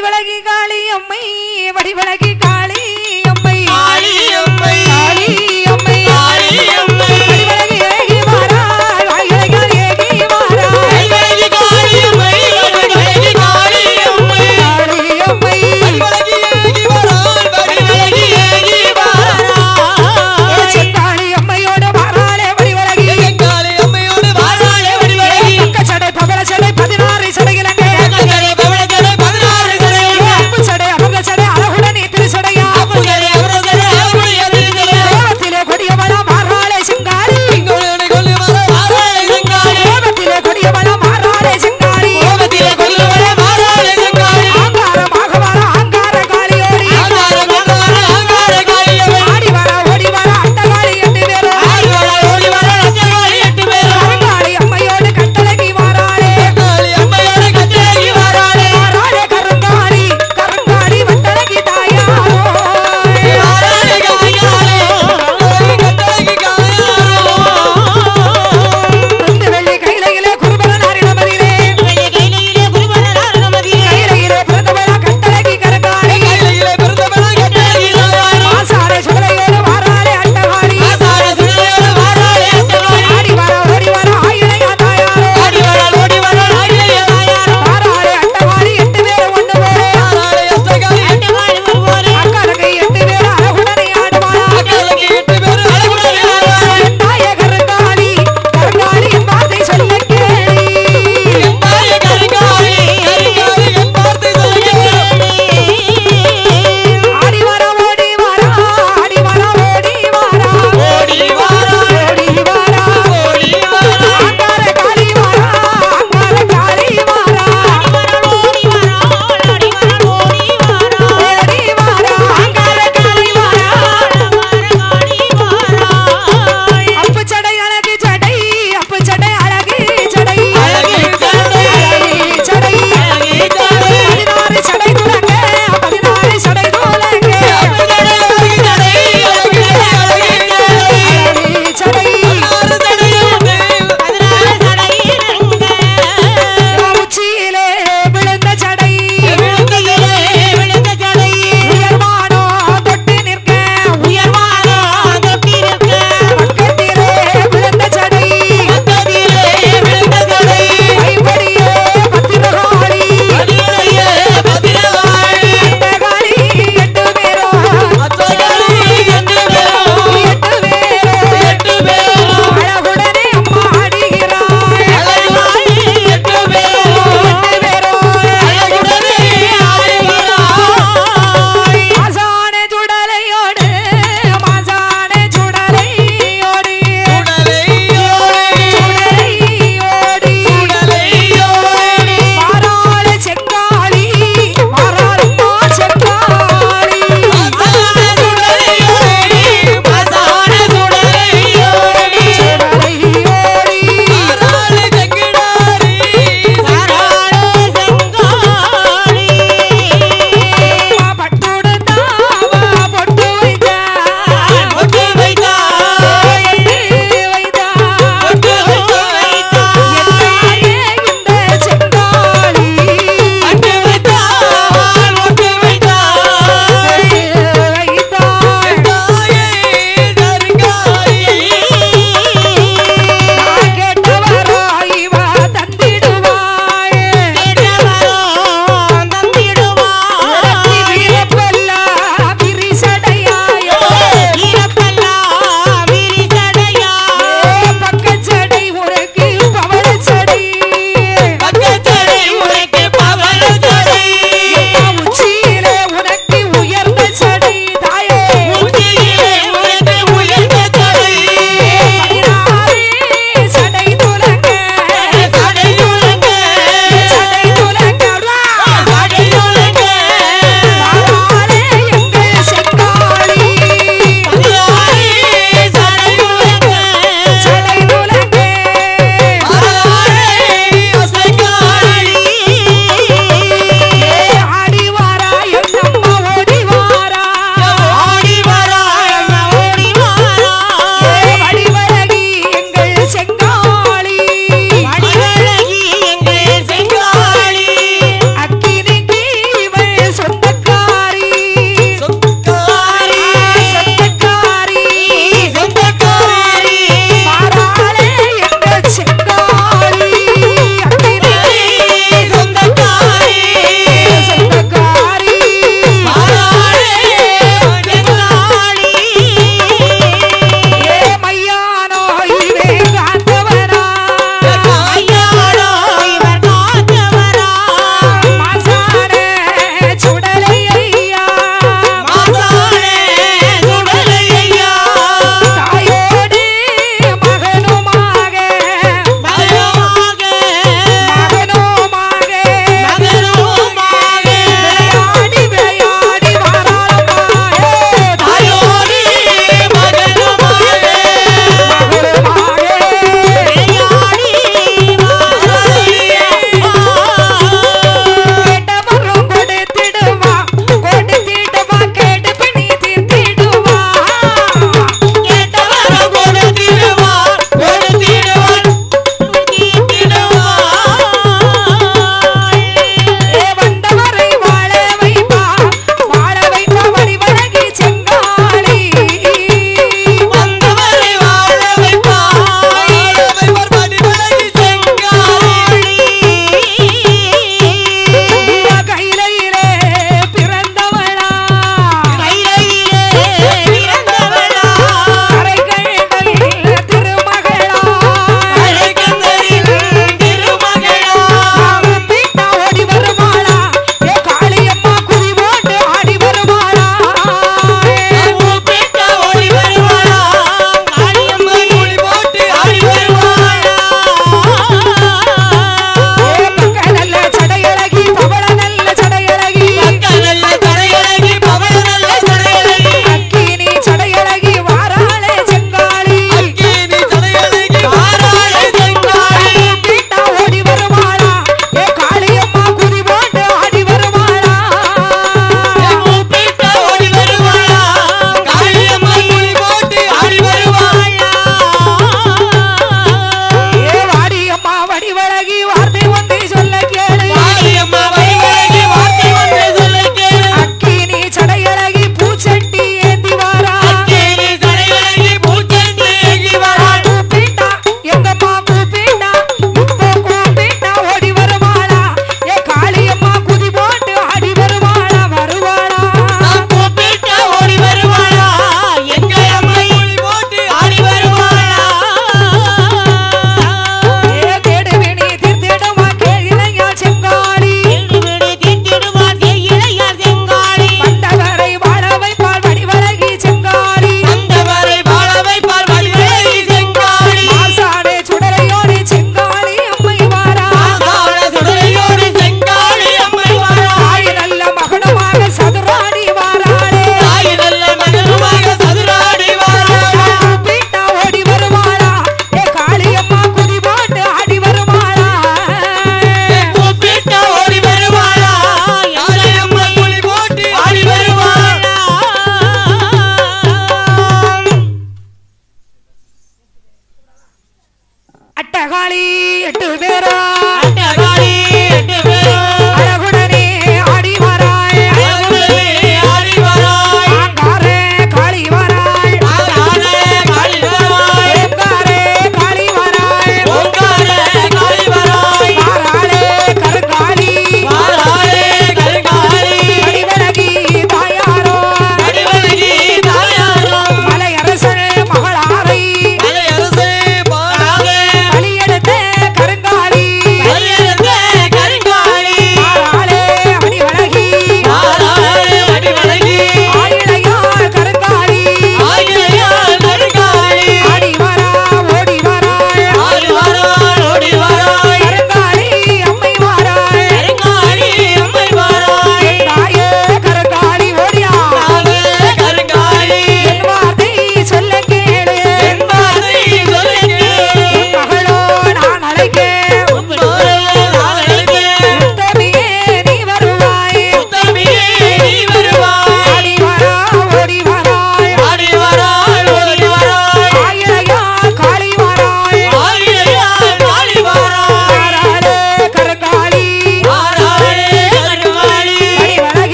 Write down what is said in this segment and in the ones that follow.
வடிவழகி காளி அம்மை வடிவழகி காளி அம்மை காளி அம்மை காளி அம்மை காளி அம்மை வடிவழகி ஏகி வாரா வாயழகி ஏகி வாரா வடிவழகி காளி அம்மை வடிவழகி காளி அம்மை காளி அம்மை வடிவழகி ஏகி வாரா வடிவழகி ஏகி வாரா செங்காளி அம்மையோட வாராளே வடிவழகி காளி அம்மையோட வாராளே வடிவழகி கச்சடை பவள சடை 16 சடைகளங்க கச்சடை பவள சடை 16 சடைகளங்க அப்பு சடை அபங்க சடை அழகுடனே திருசடையா அப்பு சடை அபங்க சடை அழகுடனே திருசடையா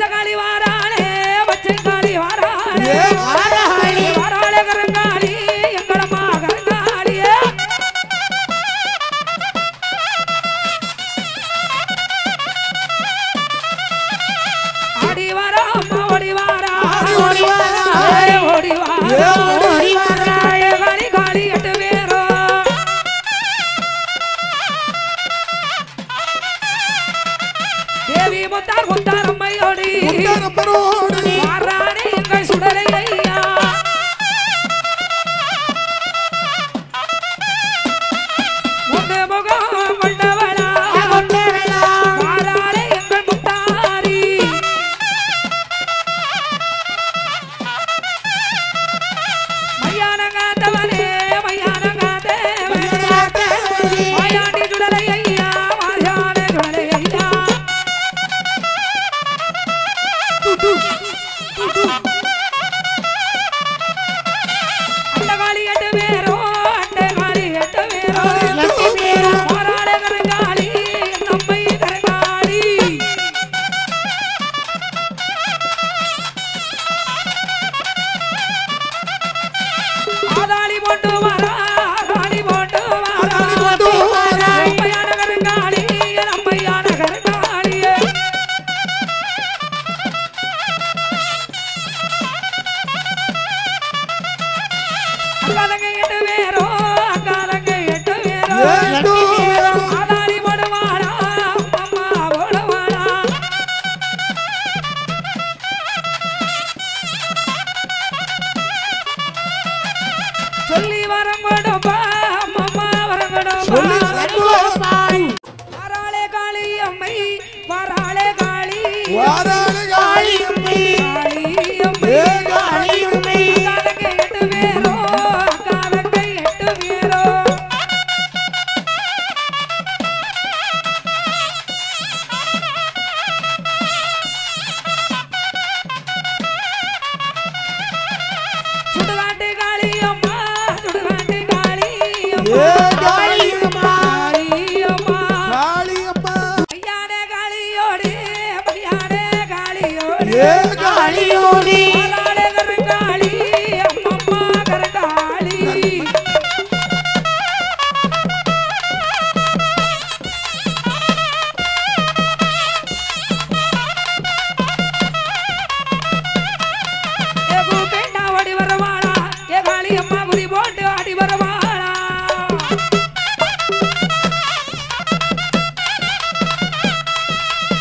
பச்சைக்காளி வாராளே பச்சைக்காளி வாராளே வாராளே வாராளே கருங்காளி எங்களம்மா கருங்காளியே ஆடி வாரா அம்மா ஓடி வாரா ஓடி வாரா ஓடி வாரா ஓடி வாரா காளி காளி எட்டு பேரோ தேவி முத்தார் முத்தார் அம்மையோடி வாரானே எங்கள் சுடலை ஐயா முண்டு முகம் கொண்டவளா வாரானே எங்கள் முத்தாரி மையான காத்தவனே மையான காத்தவனே மாயாண்டி சுடலை ஐயா மாயானே சுடலை ஐயா அண்டகாளி எட்டு பேரோ அண்டகாளி எட்டு பேரோ போராட கருங்காளி நம்மை கருங்காளி ஆதாளி போட்டு வரா ஆதாளி போட்டு வரா நம்மையான கருங்காளி நம்மையான கருங்காளியே அக்காலங்க எட்டு பேரோ அக்காலங்க எட்டு பேரோ ஆதாளி போடுவாளா அம்மா போடுவாளா சொல்லி வரம் கொடுப்பா அம்மா வரம் கொடுப்பா வாராளே காளி அம்மை வாராளே காளி காளி அம்மை அக்காலங்க எட்டு பேரோ அக்காலங்க எட்டு பேரோ சுடுகாட்டு காளி அம்மா சுடுகாட்டு காளி அம்மா காளி அம்மா மையான காளியோடு மையான காளியோடு வாராளே கருங்காளி அம்மம்மா கருங்காளி ஏ கூப்பிட்டா ஓடி வரவாளா ஏ காளி அம்மா குதி போட்டு ஆடி வரவாளா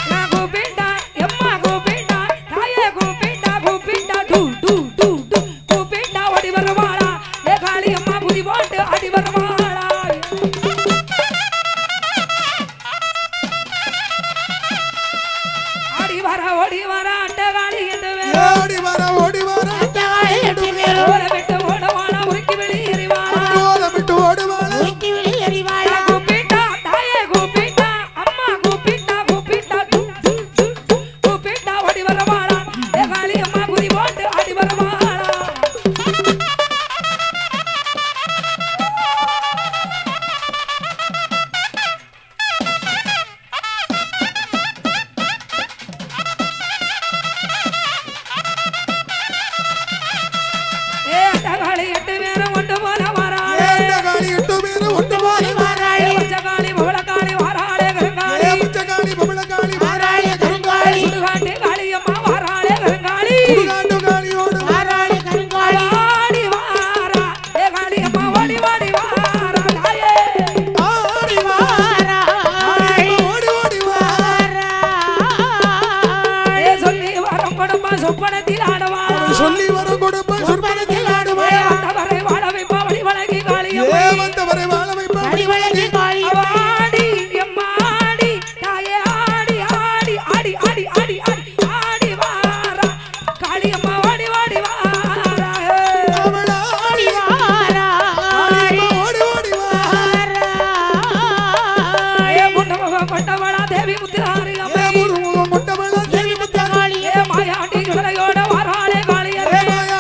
நான் கூப்பிட்டா எம்மா கூப்பிட்டா தாயே கூப்பிட்டா டூ டூ டூ டூ கூப்பிட்டா ஓடி வரவாளா ஏ காளி அம்மா குதி போட்டு ஆடி வரவாளா ஆடி வர ஓடி வர அண்ட காளி எட்டு பேர் ஓட விட்டு ஓடவாளா உருக்கி வெளியேறிவாளா கூப்பிட்டா தாயே கூப்பிட்டா அம்மா கூப்பிட்டா டூ டூ டூ டூ கூப்பிட்டா ஓடி வரவாளா ஏ காளி அம்மா குதி போட்டு ஆடி வரவாளா ஏ அண்டகாளி எட்டு பேரும் ஒன்று போல வராளே பச்சைக்காளி பவளக்காளி வாராளே கருங்காளி சுடுகாட்டு காளி அம்மா வாராளே கருங்காளி வாடி வாரா ஏ காளி அம்மா ஓடி வாடி வாரா தாயே ஏ சொல்லி வரம் கொடுப்பா சொப்பனத்தில் ஆடவாளா சொல்லி வரும் கொடுப்ப சொற்பனத்தில் ஆடுவாய் வந்தவரை வாழ வைப்பா வழி வழங்கி காளி ஏ வந்தவரை வாழ வைப்பா ஆடி எம்மாடி தாயே ஆடி ஆடி ஆடி ஆடி ஆடி ஆடி ஆடி வாரா காளி அம்மா ஓடி ஓடி வாரா அவள் ஆடி ஓடி ஓடி வா ஏ முண்டமுகம் கொண்டவளா தேவி முத்திராரி ஏ அம்மை முருகன் கொண்டவள தேவி முத்தாளி ஏ மாயாண்டி சுடலையோட வாராளே காளியரே மாயா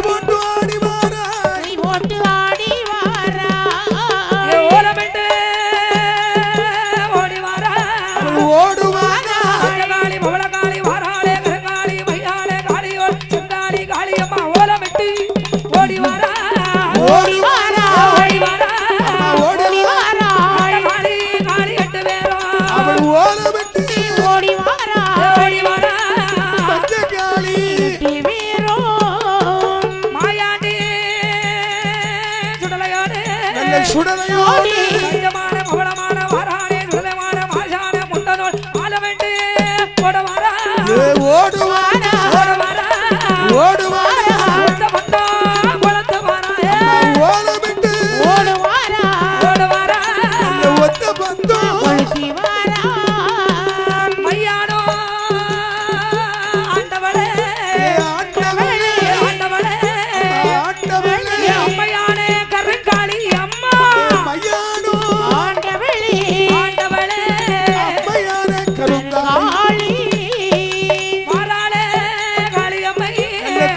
கை போட்டு ஆடி வாராய் கை போட்டு ஆடி வாரா ஓலமிட்டு ஓடி வாரா ஓடுவாரா காளி பவளகாளி வாராளே கரகாளி மையாளே காளியோ செங்காளி காளியம்மா ஓலமிட்டு ஓடி வாரா ஓடி வாரா ஓடி வாரா ஓடி வாரா காளி காளி எட்டு பேரோ அவள் ஓலமிட்டு ஓடி வாரா ஓடி வாரா பச்சைக்காளி வீரோ மாயாண்டி சுடலையோடு நல்ல சுடலையோடு தைரியமான பவளமான வாராளே சுடலைமான மாசான முண்டனோள் ஆலமெண்டு ஓட வாரா ஓடுவாரா ஓட வாரா ஓடுவாரா கொத்த பந்தா கொளத்து வாராயே ஓலமிட்டு ஓடு வாரா ஓட வாரா ஒத்த பந்தம் கொளுத்தி வாரா மையானோ ஆண்டவளே ஆண்டவளே ஆண்டவளே ஆண்டவளே அம்மையானே கருங்காளி அம்மா மையானோ ஆண்டவளே ஆண்டவளே அம்மையான கருங்காளி காளி வாராளே காளியம்மை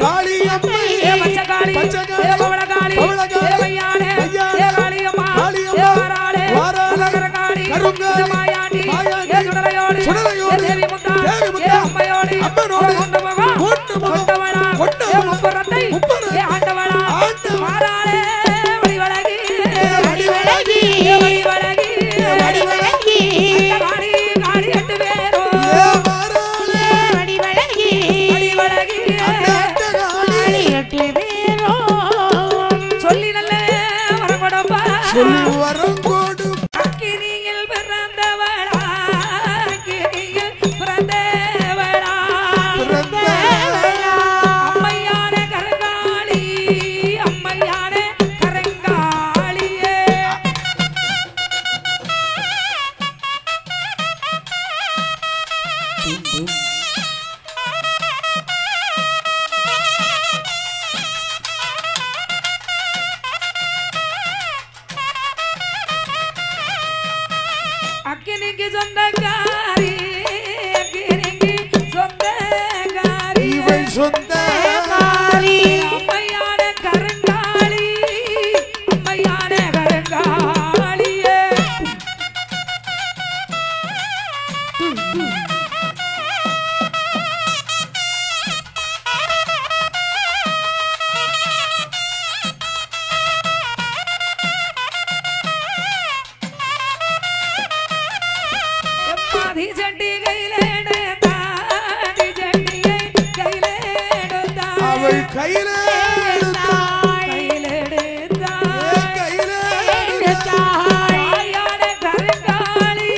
காளியம்மை பச்சைக்காளி பச்சைக்காளி, பவளகாளி பவளகாளி, மையானே மையானே, காளியம்மா காளியம்மா, வாராளே வாராளே, கருங்காளி கருங்காளி, மாயாண்டி மாயாண்டி, சுடலையோடு சுடலையோடு, தேவி முத்தா தேவி முத்தா, அம்மையோடு அம்மனோடு, கொண்டவளா கொண்டவளா, கொண்டவளா கொண்டவளா, முப்பரத்தை முப்பரத்தை, ஆண்டவளா ஆண்டவளா, வாராளே வடிவழகி வடிவழகி, வடிவழகி வடிவழகி, காளி காளி எட்டு பேரோ மாறாளே வடிவழகி, வடிவழகி காளி காளி எட்டு வீரோ சொல்லி நல்ல வரப்படப்பா சொல்லி வரம் கொடு அக்கினியில் பிறந்தவளா அக்கினியில் பிறந்தவளா பிறந்தவளா, அம்மையான கருங்காளி அம்மையான கருங்காளியே அக்கினிக்கு சொந்தக்காரி அக்கினிக்கு சொந்தக்காரி இவள் சொந்த காளி அம்மையான கருங்காளி அம்மையான கருங்காளியே எம்மாதி சட்டி கையிலேடுத்தா தி சட்டியை கையிலேடுத்தா அவள் கையில கையிலேடுத்தா கையில அம்மையான கருங்காளி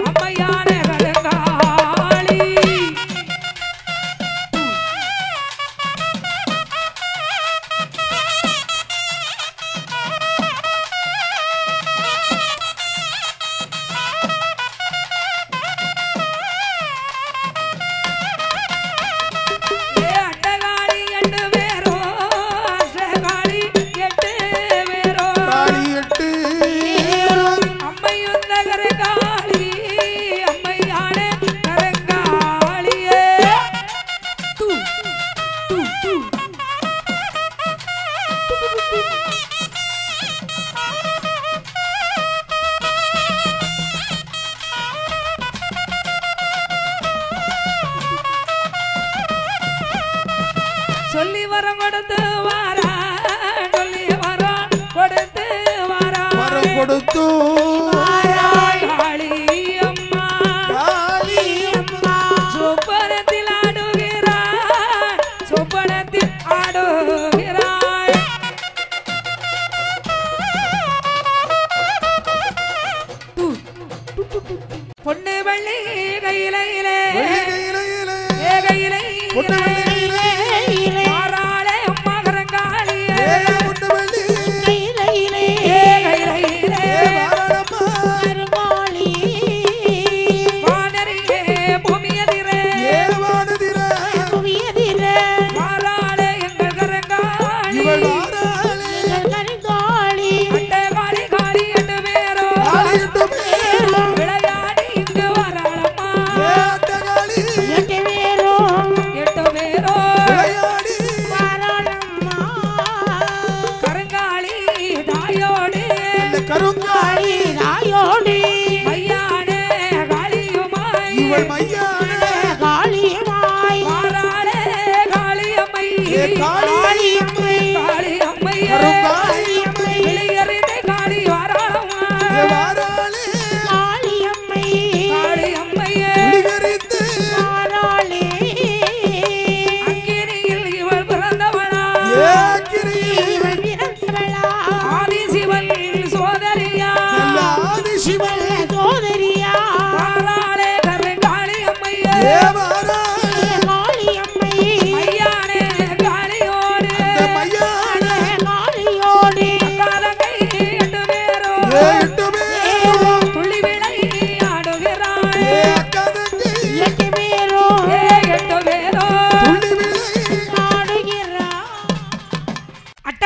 அம்மையான கருங்காளி ஏ அட்டகாளி எட்டு பேரோ அஷ்டகாளி எட்டு பேரோ காளி எட்டு அம்மையுந்த கருங்காளி அம்மையான கருங்காளியே தூ தூ தூ சொல்லி வரம் கொடுத்து வாரா சொல்லி வரம் கொடுத்து வாரா வரம் கொடுத்து காளி அம்மா காளி சொப்பனத்தில் ஆடுகிறாள் சொப்பனத்தில் ஆடுகிறாள் பொண்ணு வள்ளி கையிலே கையிலே கையிலே பொண்ணு வெள்ளியிலே மாறாளே அம்மா கரங்காளியே பொண்ணு வெள்ளி கையிலே கையிலே வாராள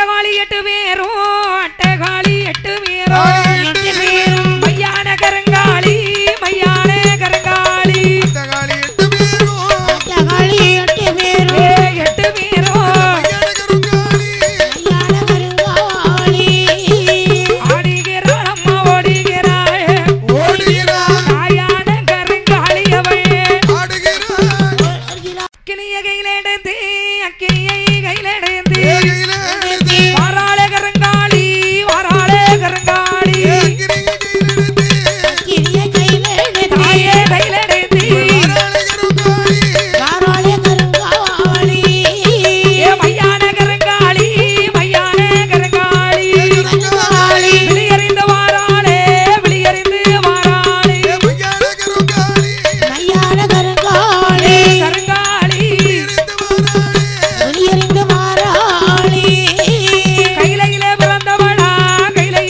அட்டகாளி 8 பேரும் அட்டகாளி 8 பேரும் மையான கருங்காளி மையான கருங்காளி அட்டகாளி 8 பேரும் அட்டகாளி 8 பேரும் 8 பேரும் மையான கருங்காளி மையான கருங்காளி ஆடுகிறாள் அம்மா ஓடுகிறாள் ஓடுகிறாள் தாயான கருங்காளி அவள் ஆடுகிறாள் அக்கினிய கையிலெடுத்து அக்கினியை கையிலெடுத்து கையிலே எடுத்து வாராளே கருங்காளி வாராளே கருங்காளி கிரிய கையில எடுத்து தாயே கையிலெடுத்து வாராளே கருங்காளி ஏ மையான கருங்காளி மையான கருங்காளி கருங்காளி விழியறிந்து வாராளே விழியறிந்து வாராளே மையான கருங்காளி கருங்காளி வெளியறிந்து மாறாளி கையிலே பிறந்தவளா கையிலே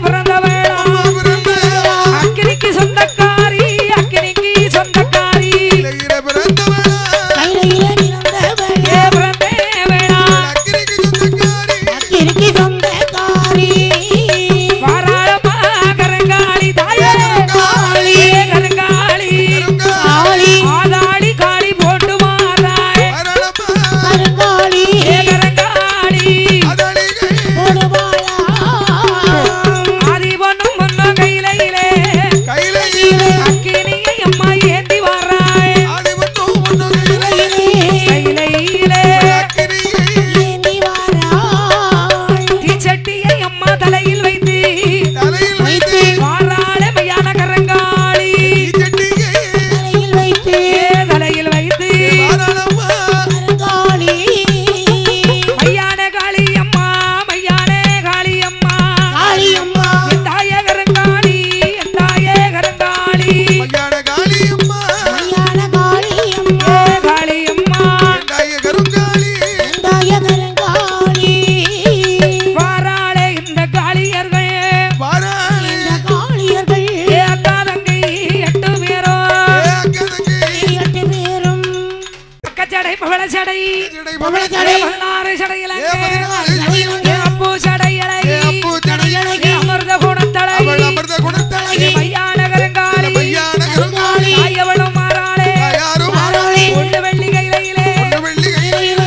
பிறந்தவளா அக்கினிக்கு சொந்தக்காரி அக்கினிக்கு சொந்தக்காரி கையில பிறந்தவளே ஏ பிறந்தேவளா அக்கிரிக்கு சொந்தக்காரி வாராளம்மா கருங்காளி தாயே ஏ கருங்காளி காளி ஆதாளி காளி போட்டு மாறாய் கருங்காளி ஏ கருங்காளி போடுவாளா ஆதி பொண்ணும் பொண்ணும் கையிலே அக்கினியை அம்மா ஏந்தி வாராய் கையிலே ஏந்தி வாராள் தீச்சட்டியை அம்மா தலையில் வைத்து வைத்து வாராளே மையான கருங்காளி தலையில் வைத்து ஏ தலையில் வைத்து கருங்காளி மையான காளி அம்மா மையான காளி அம்மா காளியம்மா என் தாயே கருங்காளி என் தாயே கருங்காளி மையான காளியம்மா ஏ காளி அம்மா வெந்தாய கருங்காளி வாராளே இந்த காளியர்கள் இந்த காளியர்கள் ஏ அக்கா தங்கை 8 பேரும் 8 பேரும் அக்கச்சடை பவளச்சடை பவளச்சடை 16 சடையிலங்க சடையிலங்க. ஏ அப்பு சடையலை ஏ அமிர்த குணத்தலை ஏ மையான கருங்காளி கருங்காளி தாயவளும் மாறாளே மாறாளே பொண்ணு வெள்ளி கையிலே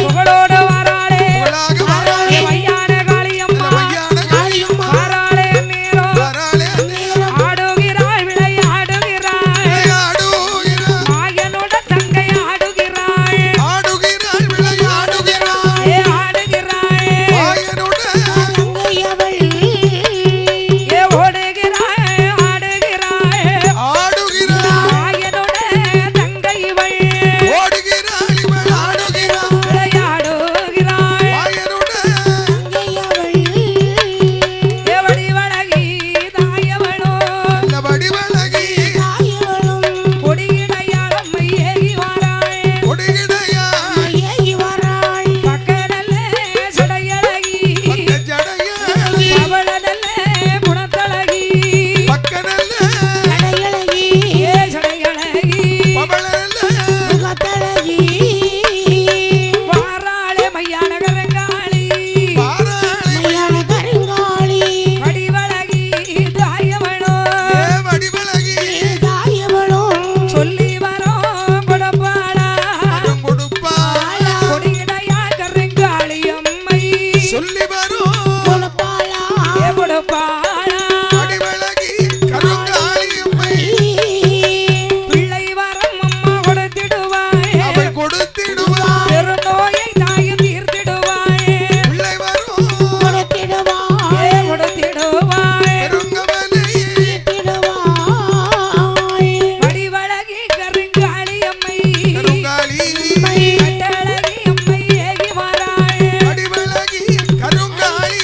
புகழோடு வாராளே ஏ மையான காளியம்மா காளியம்மா வாராளே நேரம் ஆடுகிறாள் விளையாடுகிறாள் மாயனோட தங்கை ஆடுகிறாள் ஏ ஆடுகிறாள் தங்கையவள் ஏ ஓடுகிறாள் ஆடுகிறாள் மாயனோட தங்கை இவள் விளையாடுகிறாள் தங்கையவள் ஏ வடிவழகி தாயவளோ தாயவளும் கொடியிடையாளம்மை ஏகி வாராள் ஏகி வராள் பக்கடல்ல சடையழகி பவளதல்ல குணத்தழகி சடையழகி ஏ சடையழகி முகத்தழகி வாராளே மையான கருங்காளி மையான கருங்காளி வடிவழகி தாயவளோ தாயவளும் சொல்லி வரோம் கொடுப்பாளா கொடியிடையா கருங்காளி அம்மை சொல்லி வரும் கொடுப்பாளா ஏ கொடுப்பாளா அடிவழகி கருங்காளி அம்மை பிள்ளை வரம் அம்மா கொடுத்திடுவாய் அவள் கொடுத்திடுவாள் பெருநோயை தாயும் தீர்த்திடுவாய் பிள்ளை வரும் கொடுத்திடுவாள் ஏ கொடுத்திடுவாய் பெருங்கமலை கொடுத்திடுவாள் வடிவழகி கருங்காளி அம்மை கருங்காளி கட்டழகி அம்மை ஏகி வாராள் அடிவழகி கருங்காளி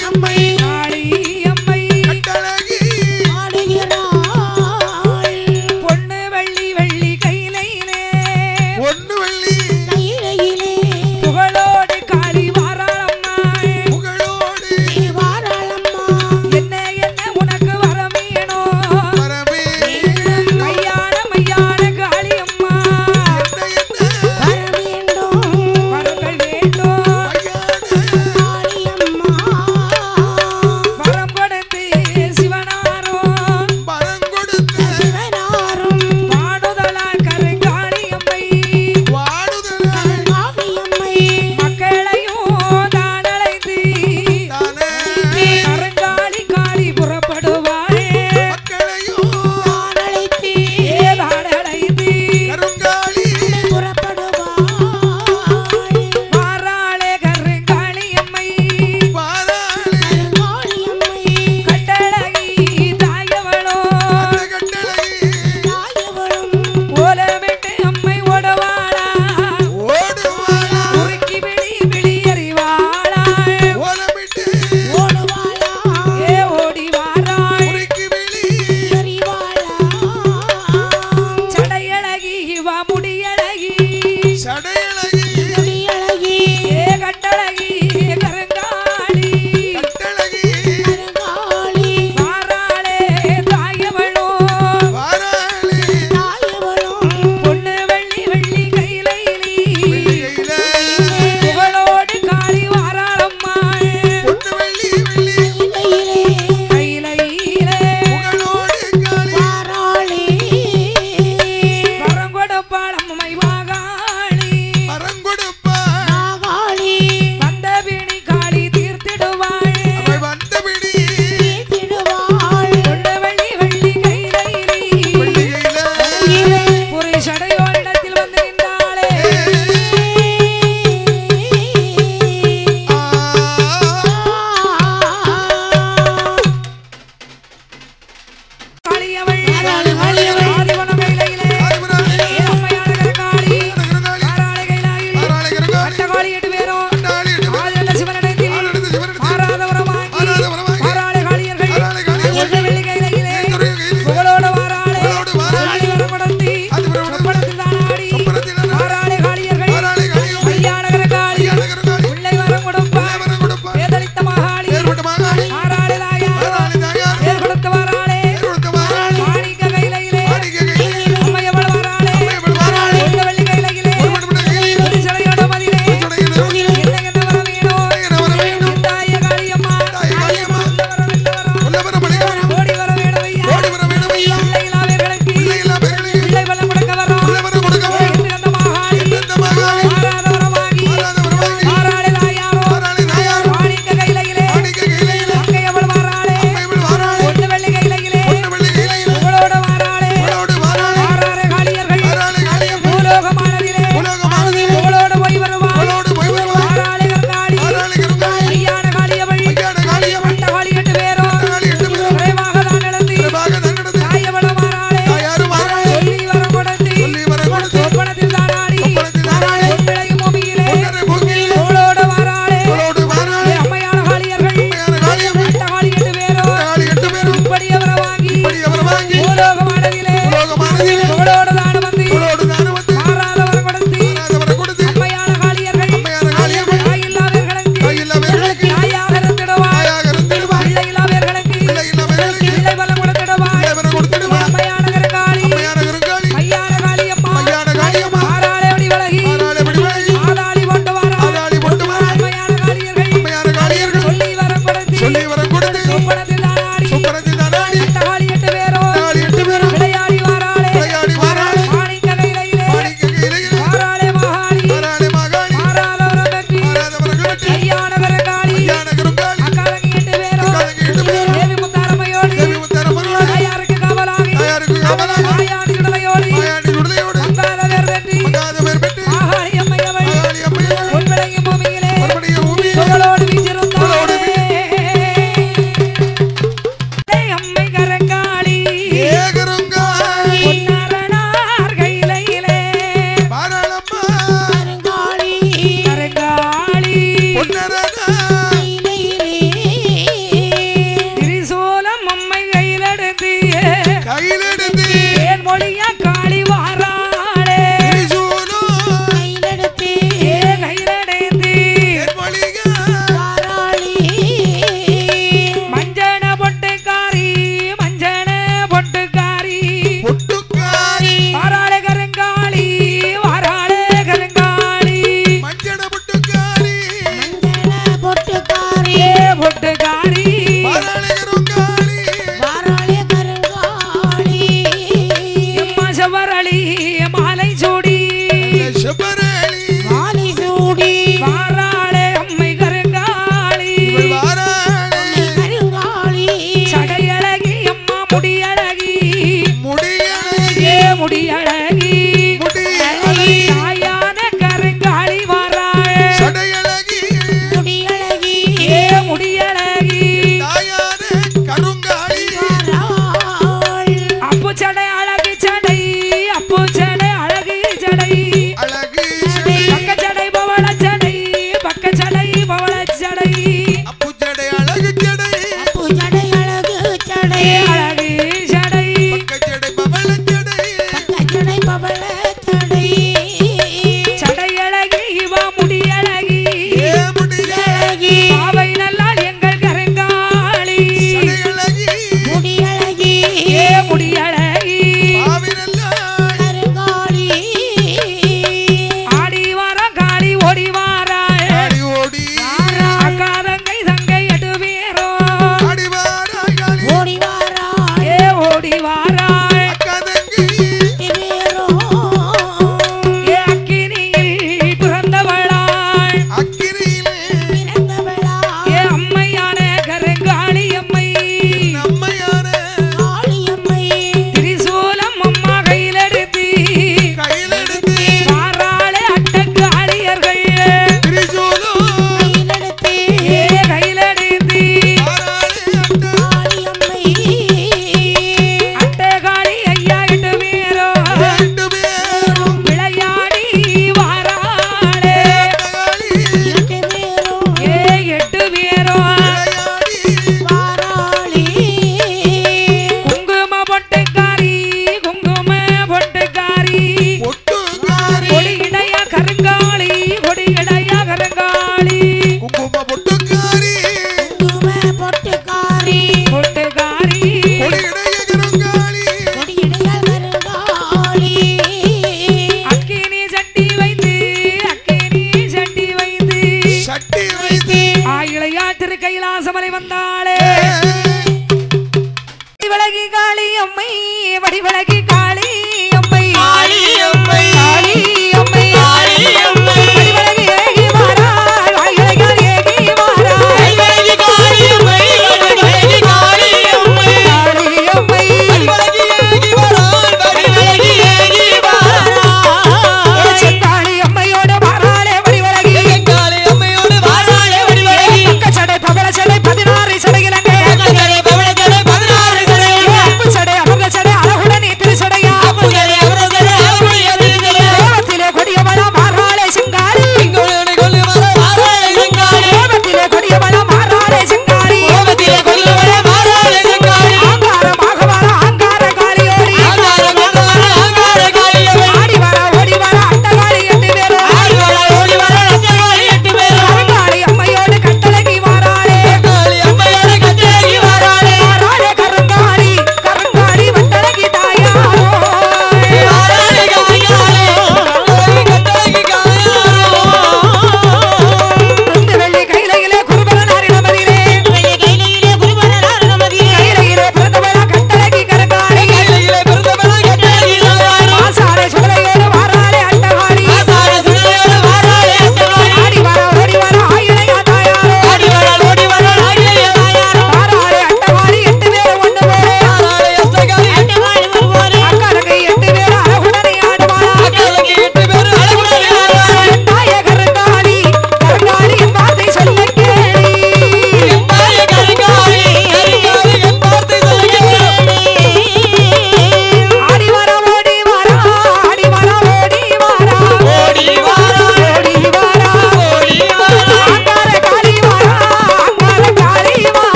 முடியழகி தாயாரே கருங்காளி அப்பு சடை அழகு சடை அப்பு சடை அழகு சடை அழகு பக்க சடை பவள சடை பக்க சடை பவள சடை அப்பு ஜடை அழகு ஜடை அழகு சடை பக்க ஜடை பவள ஜடை சடை அழகி இவ முடியழகி ஏ முடியழகி பாவை நல்லால் எங்கள் கரங்காளி சடை அழகி ஏ முடியழகி பாவினல்லாய் ஆடி வார காளி ஓடி வாராய் ஆடி ஓடி அக்காதங்கை தங்கை எட்டு பேரோ ஆடி வாராய் காளி ஏ ஓடி வாராய் அக்கதங்கி ஏ அக்கினியில் பிறந்தவளாய் அக்கிரியிலே ஏ அம்மையான கரங்காளி அம்மை நம்மையான திரிசூலம் அம்மா கையிலெடுத்து கையிலெடுத்து வாராளே அட்டக்காளியர்கள் திரிசூலம் ஏ கையிலெடுத்து ஆராளே அட்டகாளி ஐயா எட்டு பேரோ ரெண்டு பேரும் விளையாடி வாராளே காளி ஏ எட்டு பேரோ விளையாடி குங்கும பொட்டுக்காரி குங்கும பொட்டுக்காரி பொட்டுக்காரி கொடி இடைய கருங்காளி கொடி இடைய கருங்காளி குங்கும பொட்டுக்காரி பொட்டுக்காரி கொடியடைய கருங்காளி அக்கினி சட்டி வைத்து சட்டி வைத்து இளையாட்டிரு கைலாசமலை வந்தாளே வடிவழகி காளி அம்மை வடிவழகி காளி அம்மை காளி அம்மை வடிவழகி ஏகி வாராய் வாய்வழகி ஏகி வாராய் காளி அம்மை செங்காளி அம்மையோட வாராளே வடிவழகி பக்க சடை பவள சடை 16 சடைகளங்க அப்பு சடை அமர்ந்த சடை அழகுடன் நீ திருச்சடையா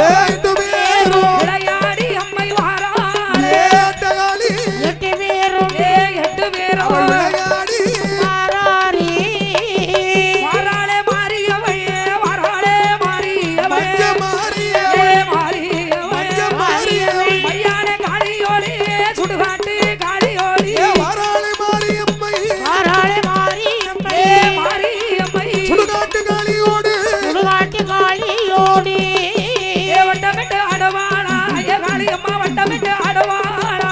எட்டு பேரும் விளையாடி அம்மை வாராளே ஏட்டகாளி எட்டு பேரும் எட்டு பேரும் விளையாடி வாராரே வாராளே மாரியவள் வாராளே மாரியவள் மஞ்ச மாரியவள் மாரியவள் மையான காளியோடி சுடுகாட்டு காளியோடி வாராளி மாரியம்மை வாராளே மாரியம்மை மாரியம்மை சுடுகாட்டு காளியோடு சுடுகாட்டு காளியோடி வட்டமிட்டு ஆடுவாளா காளியம்மா வட்டமிட்டு ஆடுவாளா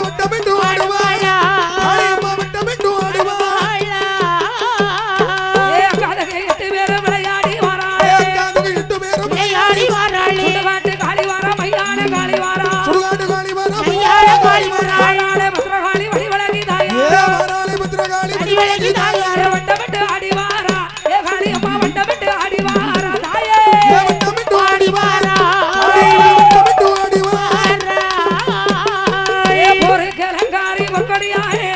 வட்டமிட்டு ஆடுவாளா காளியம்மா வட்டமிட்டு ஆடுவாளா காதகை 8 பேரும் விளையாடி வாராளே காதகை 8 பேரும் விளையாடி வாராளே சுடுகாட்டு காளி வாரா மையான காளி வாரா சுடுகாட்டு காளி வாரா மையான காளி வாரா வாராளே பத்ரகாளி வழிவழகி தாயா வாராளி பத்ரகாளி வழிவழகி தாயார் வட்டமிட்டு ஆடி வாரா காளியம்மா வட்டமிட்டு ஆடி வாரா தாயே வட்டமிட்டு ஆடி வாரா வட்டமிட்டு ஆடிவா ஒரு கலங்காரி பொற்கொடியாரே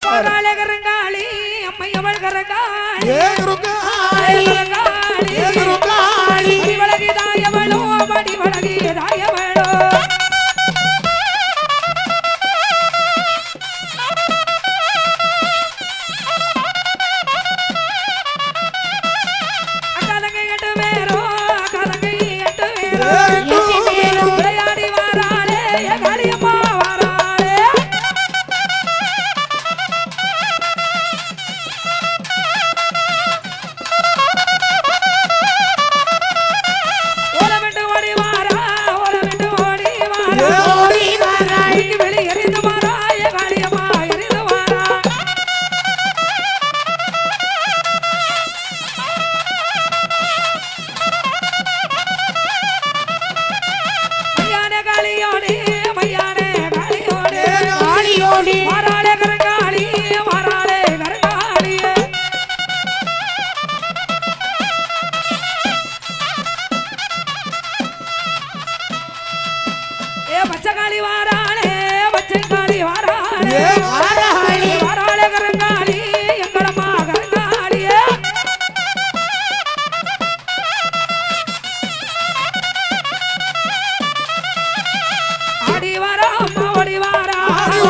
வாராளே கரங்காளி அம்மை அவள் கரங்காளி கரங்காளி வழிவழகி தாயவளோ வழிவழகி தாயவளோ அக்காதங்கை 8 பேரும் அக்காதங்கை 8 பேரும் விளையாடி வாராளே காளியம்மா வாராளே ஓலமிட்டு ஓடி வாரா ஓலமிட்டு ஓடி வாரா ஓடி வாராளே வீட்டு வெளி எரிந்து வாரா காளியம்மா எரிந்து வாரா மையான காளியோடி மையான காளியோடி காளியோடி வாராளே கரங்காளி வாராளே கரங்காளியே பச்சை காளி வாராளே பச்சை காளி வாராளே வாராளே வாராளே கரங்காளி எங்களம்மா கரங்காளியே ஆடி வாரா அம்மா ஓடி வாரா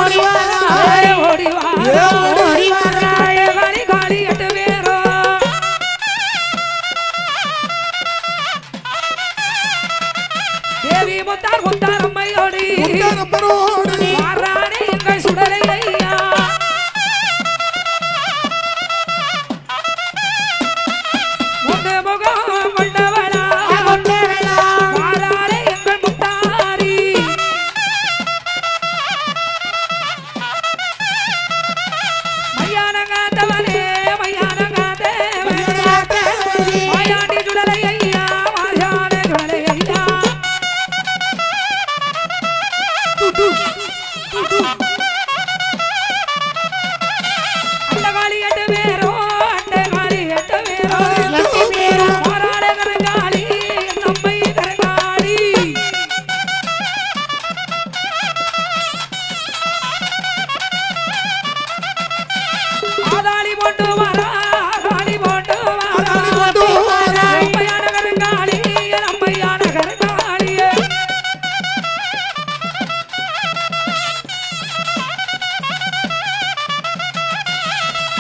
ஓடி வாரா ஓடி வாரா ஓடி வாராளே காளி காளி 8 பேரும் தேவி முத்தார் முத்தார் அம்மையோடி வாரானே எங்கள் சுடலை ஐயா முண்டு முகம் கொண்டவளா கொண்டவளா வாரானே எங்கள் முத்தாரி மையான காத்தவனே மையான காத்தவனே மாயாண்டி சுடலை ஐயா மாயாண்டி சுடலை ஐயா அண்டகாளி 8 பேரும் அண்டகாளி 8 பேரும் 8 பேரும் வாராளே கரங்காளி நம்மை கரங்காளி ஆதாளி போட்டு வாரா ஆதாளி போட்டு வாரா அம்மையான கரங்காளி அம்மையான கரங்காளியே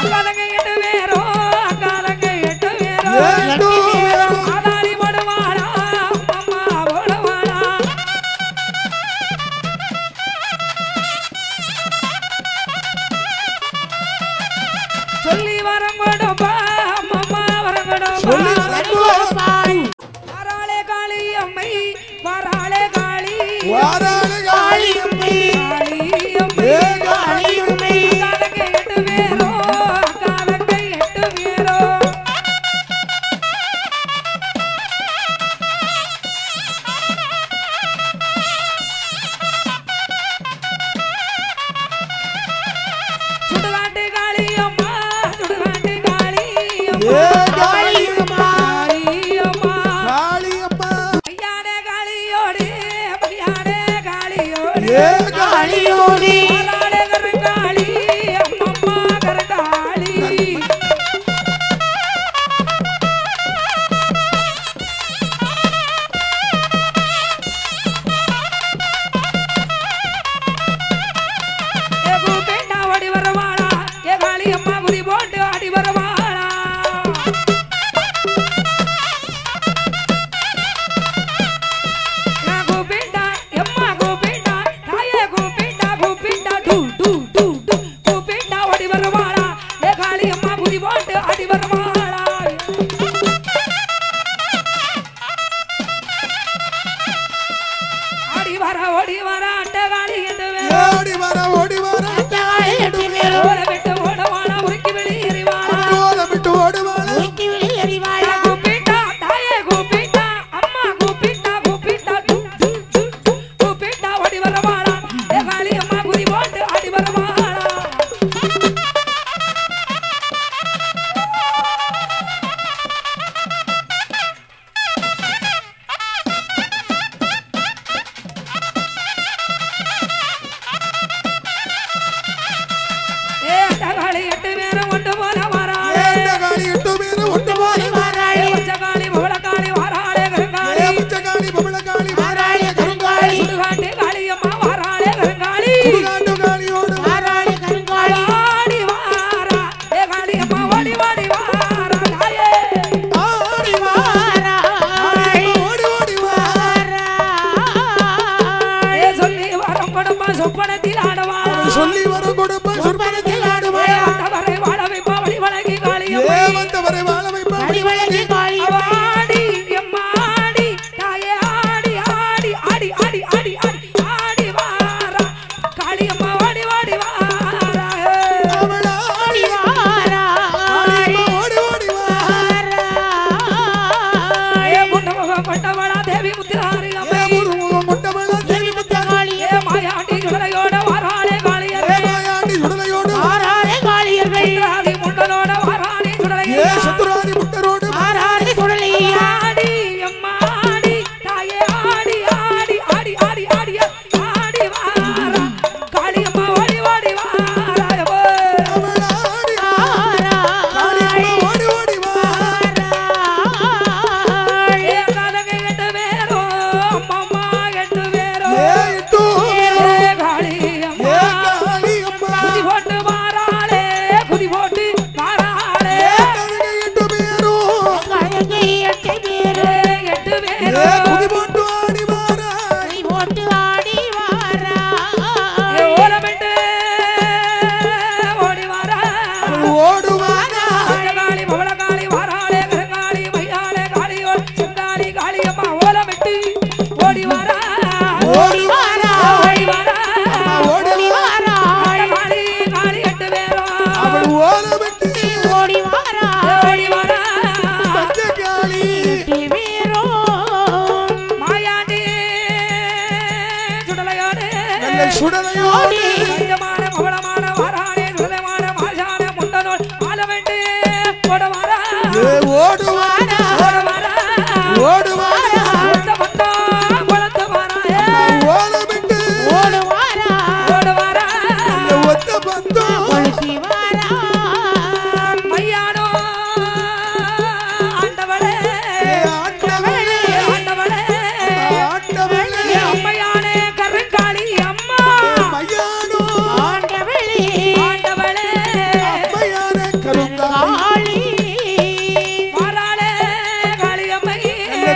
அக்காதங்கை 8 பேரும் அக்காதங்கை 8 பேரும் ஆதாளி போடுவாரா அம்மா போடுவாரா சொல்லி வரம் கொடுப்பா அம்மா வரம் கொடுப்பா வாராளே காளி அம்மை வாராளே காளி காளி அம்மை அக்காதங்கை 8 பேரும் அக்காதங்கை 8 பேரும் சுடுகாட்டு காளி அம்மா சுடுகாட்டு காளி அம்மா காளியம்மா மையான காளியோடு மையான காளியோடு காளியோடி வாராளே கரங்காளி அம்மம்மா கரங்காளி சுடலையோடு கஞ்சமான பவளமான வாரானே சுடலைமான மாசான முண்டனோள் ஆலவெண்டு ஓடுவாரா ஓடுவாரா ஓடுவாரா ஓடுவாரா ஒத்த பட்டா கொளத்து வாராயே ஓலமிட்டு ஓடுவாரா ஓடுவாரா ஒத்த பந்தம் கொளுத்தி வாரா மையானோ ஆண்டவளே ஆண்டவளே ஆண்டவளே ஆண்டவளே அம்மையானே கருங்காளி அம்மா மையானோ ஆண்டவளே ஆண்டவளே அம்மையான கருங்காலி காளி மாறாளே காளியம்மை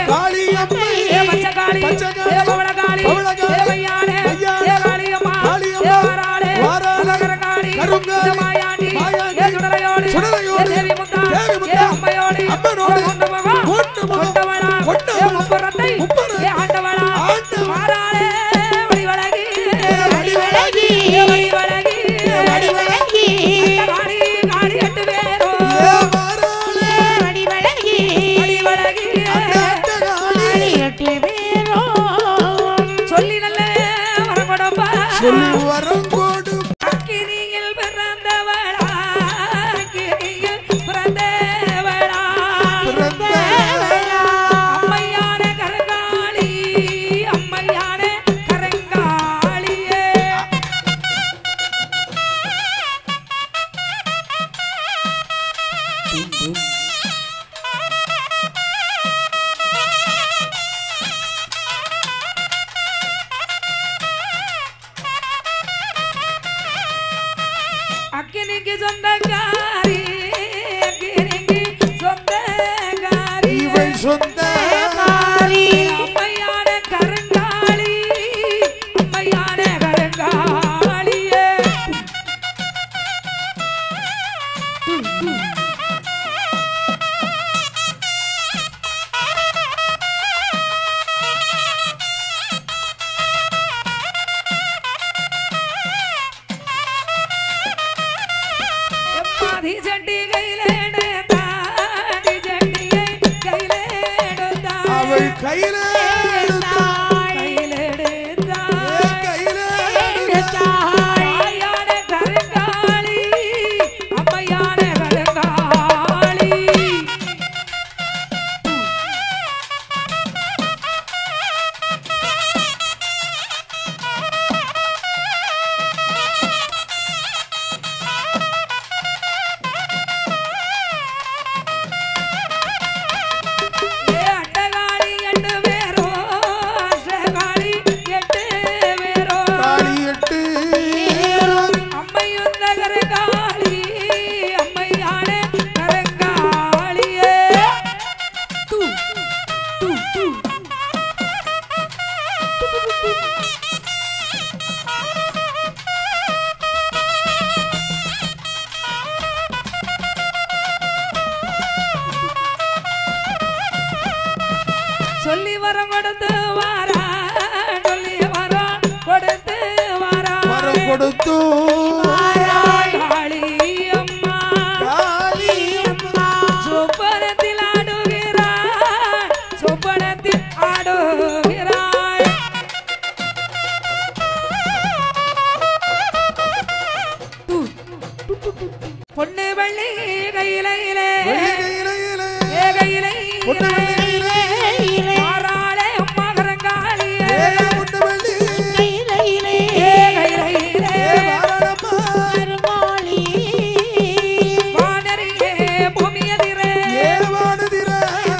காளியம்மை பச்சகாளி பச்சகாளி, பவளகாளி பவளகாளி, மையானே மையானே, காளியம்மா காளியம்மா, மாறாளே வாராளே, கருங்காளி கருங்காளி, மாயாண்டி மாயாண்டி, சுடலையோடு சுடலையோடு, தேவி முத்தா தேவி முத்தா, அம்மையோடு அம்மனோடு, கொண்டவளா கொண்டவளா, கொண்டவளா, முப்புறத்தை முப்புறத்தை, ஆண்டவளா ஆண்டவளா, மாறாளே வடிவழகி வடிவழகி, வடிவழகி வடிவழகி, காளி காளி எட்டு பேரோ வாராளே வடிவழகி, வடிவழகி காளி எட்டு பேரோ சொல்லி நல்ல வரங்கொடப்பா சொல்லி வரங்கோடு அக்கினியில் பிறந்தவளா அக்கினியில் பிறந்தவளா பிறந்தவளா அம்மையான கருங்காளி அம்மையான கருங்காளியே அக்கினிக்கு சொந்தக்காரி அக்கினிக்கு சொந்தக்காரி இவள் சொந்த காளி அம்மையான கருங்காளி அம்மையான கருங்காளியே எம்மாதி சட்டி கையிலேடுத்தா தி சட்டியை கையிலேடுத்தா அவள் கையில கையிலேடுத்தா கையில அம்மையான கருங்காளி அம்மையான கருங்காளி ஏ அண்டகாளி எட்டு பேரோ அஷ்டகாளி எட்டு பேரோ காளி எட்டு அம்மையுந்த கருங்காளி அம்மையான கருங்காளியே தூ தூ தூ சொல்லி வரம் கொடுத்து வாரா சொல்லி வரம் கொடுத்து வாரா வரம் கொடுத்து காளி அம்மா காளி சொப்பனத்தில் ஆடுகிறாள் சொப்பனத்தில் ஆடுகிறாள் பொண்ணு வள்ளி கையிலே வெள்ளிக்கையிலே கையிலே பொண்ணு வெள்ளிக்கையிலே மாறாளே அம்மா கரங்காளியே பொண்ணு வெள்ளி கையிலே கையிலே வாராளம்மா கருங்காளி வானரியே பூமியதிரே வானதிர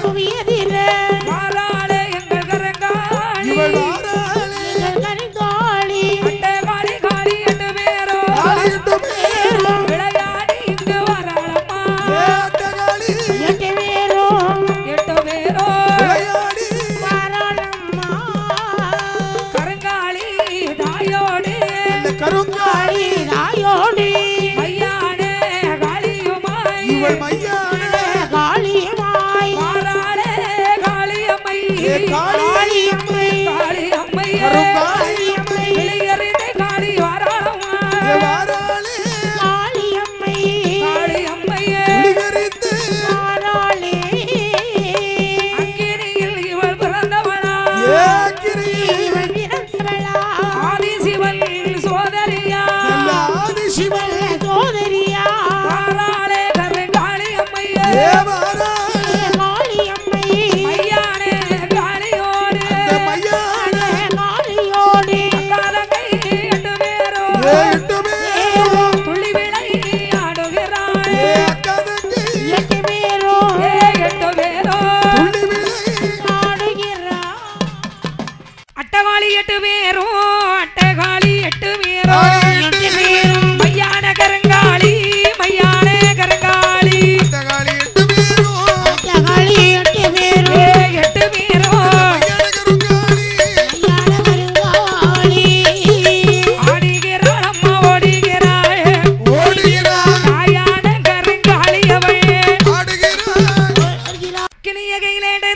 புவியதிர மாறாளே எங்கள் கரங்காளி இவள் வாராளே கருங்காளி அட்டை காளி காளி எட்டு பேரோ காளி எட்டு பேரோ விளையாடி இங்கு வராளம்மா அட்டகாளி எட்டு பேரோ எட்டு பேரோ விளையாடி வாராளம்மா கருங்காளி தாயோடு இந்த கருங்காளி தாயோடு மையானே காளியுமாய் இவள் மையான காளியமாய் மாறாளே காளியம்மை காளியம்மை காளியம்மை கருங்காளியம்மை வெளியறிந்த காளி வாராளம்மா வாராளே காளியம்மை காளியம்மையே விழிகரித்து வாராளே அக்கினியில் இவள் பிறந்தவளா ஏக்கிரி இவள் பிறந்தவளா ஆதிசிவன்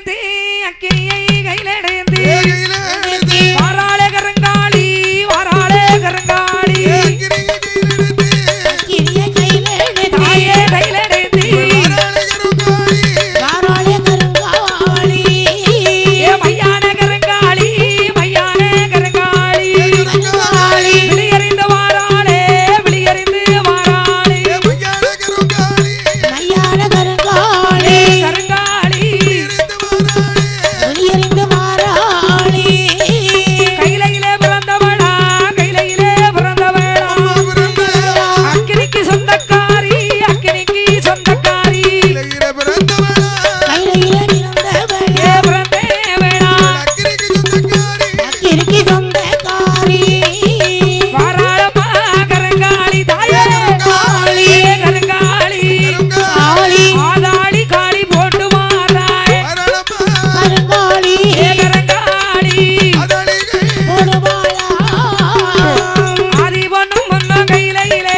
எடுத்து அக்கினியை கையில எடுத்து கையில எடுத்து வாராளே கருங்காளி வாராளே கருங்காளி அக்கினியை கையில எடுத்து தாயே கையில எடுத்து வாராளே கருங்காளி ஏ மையான கருங்காளி மையான கருங்காளி விழியறிந்து வாராளே விழியறிந்து வாராளே மையான கருங்காளி கருங்காளி வெளியறிந்து வாராளி கையிலே பிறந்தவளா கையிலே பிறந்தவளா அக்கினிக்கு சொந்தக்காரி அக்கினிக்கு சொந்தக்காரி கையில இருந்தவளே ஏ பிறந்தே வேளா அக்கினிக்கு சொந்தக்காரி வாராளமா கருங்காளி தாயே கருங்காளி. கருங்காளி காளி ஆதாளி காளி போட்டு மாறாய் கருங்காளி ஏ கருங்காளி போடுவாளா ஆதி பொண்ணும் பொண்ணும் கையிலே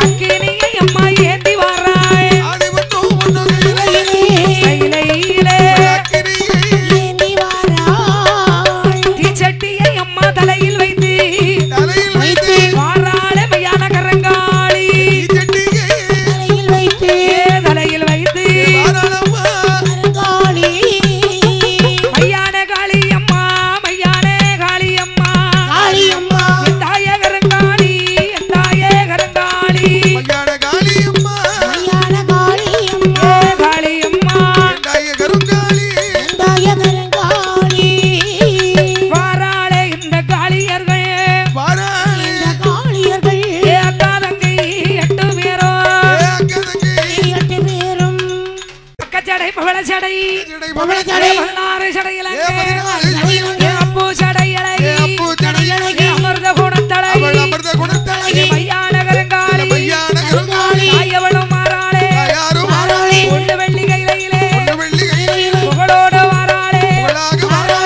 அக்கினியை அம்மா ஏந்தி வாராய் கையிலே ஏந்தி வாராள் தீச்சட்டியை அம்மா தலையில் வைத்து வைத்து வாராளே மையான கருங்காளி தலையில் வைத்து ஏ தலையில் வைத்து கருங்காளி மையான காளி அம்மா மையான காளி அம்மா காளியம்மா என் தாயே கருங்காளி என் தாயே கருங்காளி மையான காளியம்மா ஏ காளி அம்மா தாய கருங்காளி வாராளே இந்த காளியர்கள் இந்த காளியர்கள் ஏ அக்கா தங்கை 8 பேரோ 8 பேரும் அக்கச்சடை பவளச்சடை பவளச்சடை 16 சடையிலங்க ஏ 16 சடையிலங்க. ஏ அப்பு சடையலை ஏ அப்பு சடையலை. ஏ அமிர்த குணத்தலை ஏ மையான கருங்காளி தாயவளும் மாறாளே பொண்ணு வெள்ளி கையிலே புகழோடு வாராளே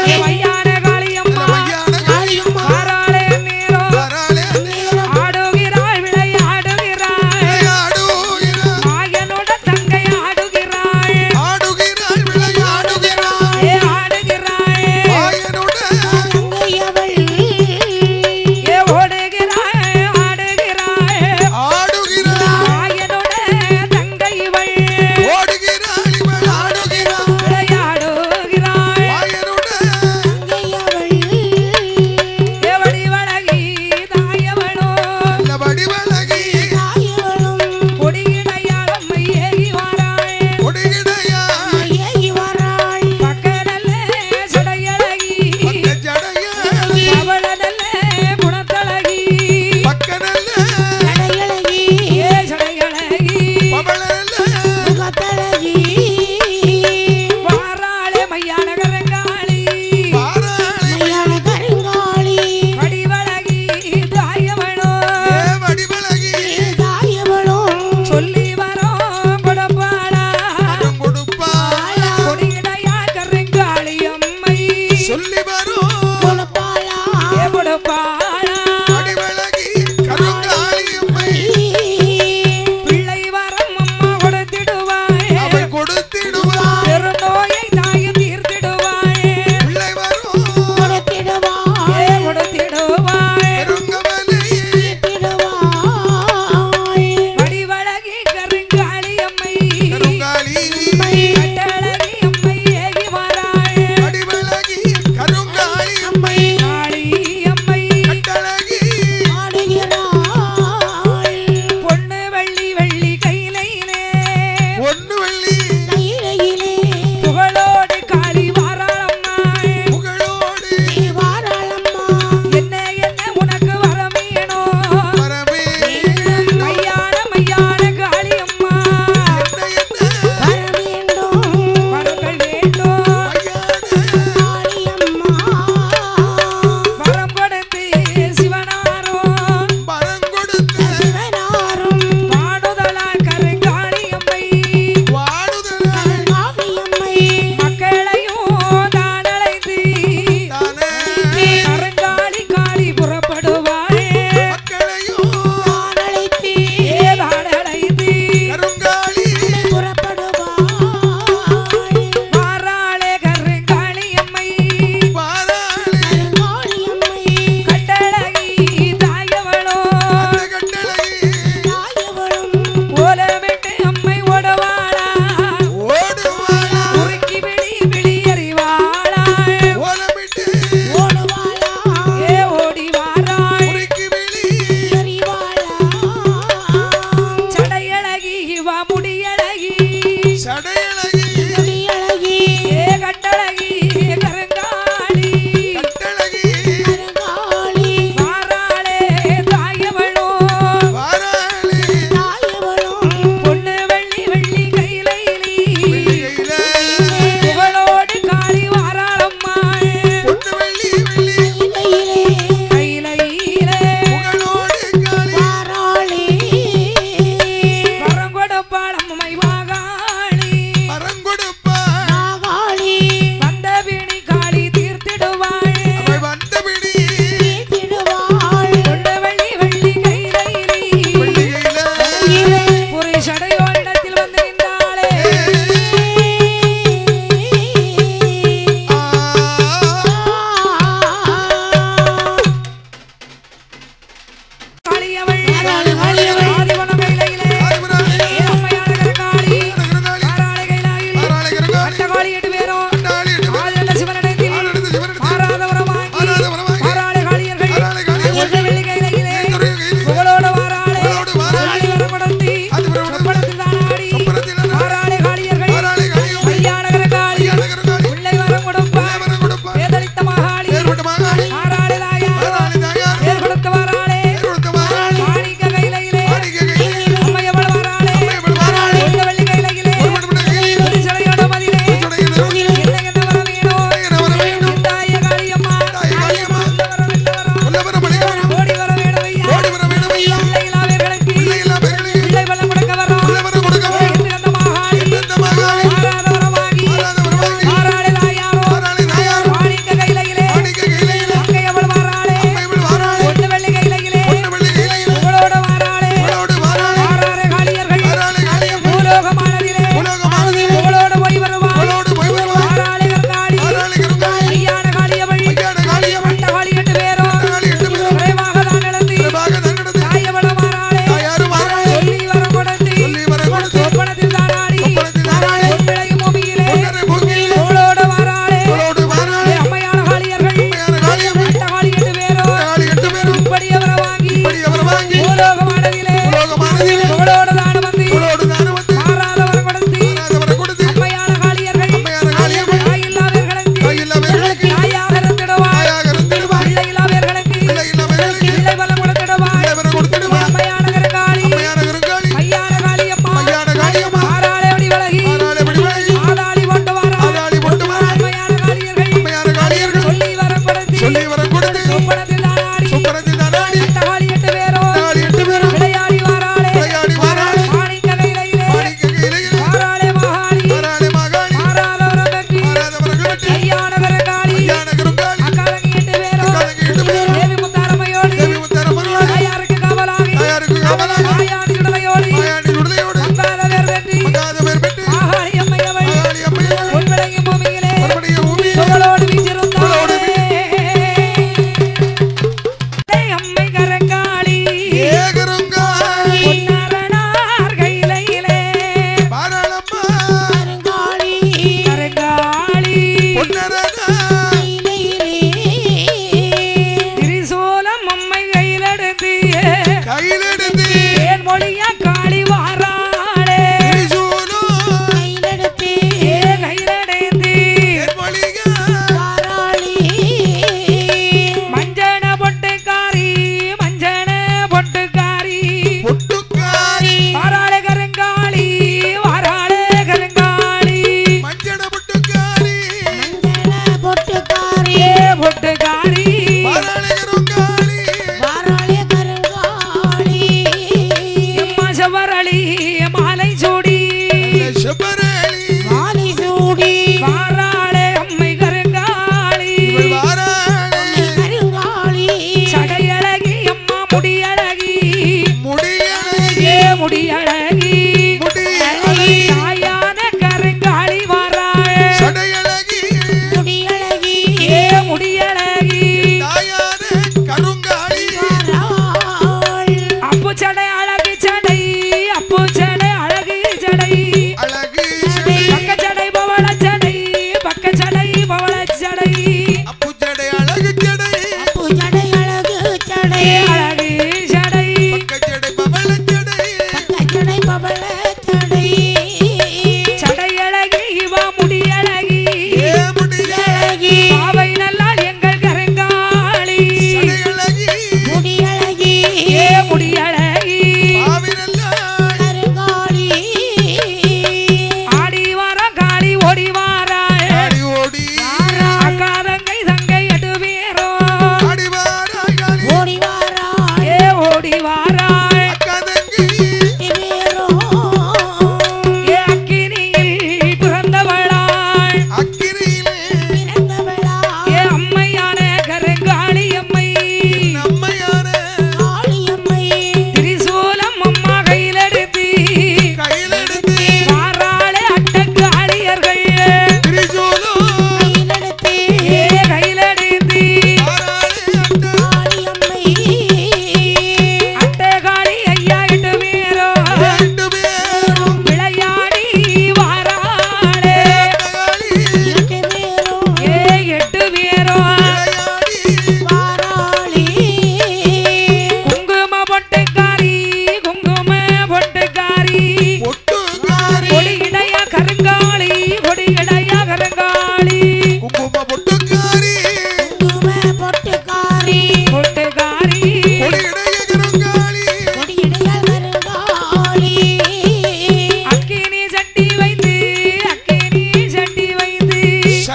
ஏ மையான காளியம்மா வாராளே நேரோ ஆடுகிறாள் விளையாடுகிறாள் மாயனோட தங்கை ஆடுகிறாள் ஏ ஆடுகிறாள்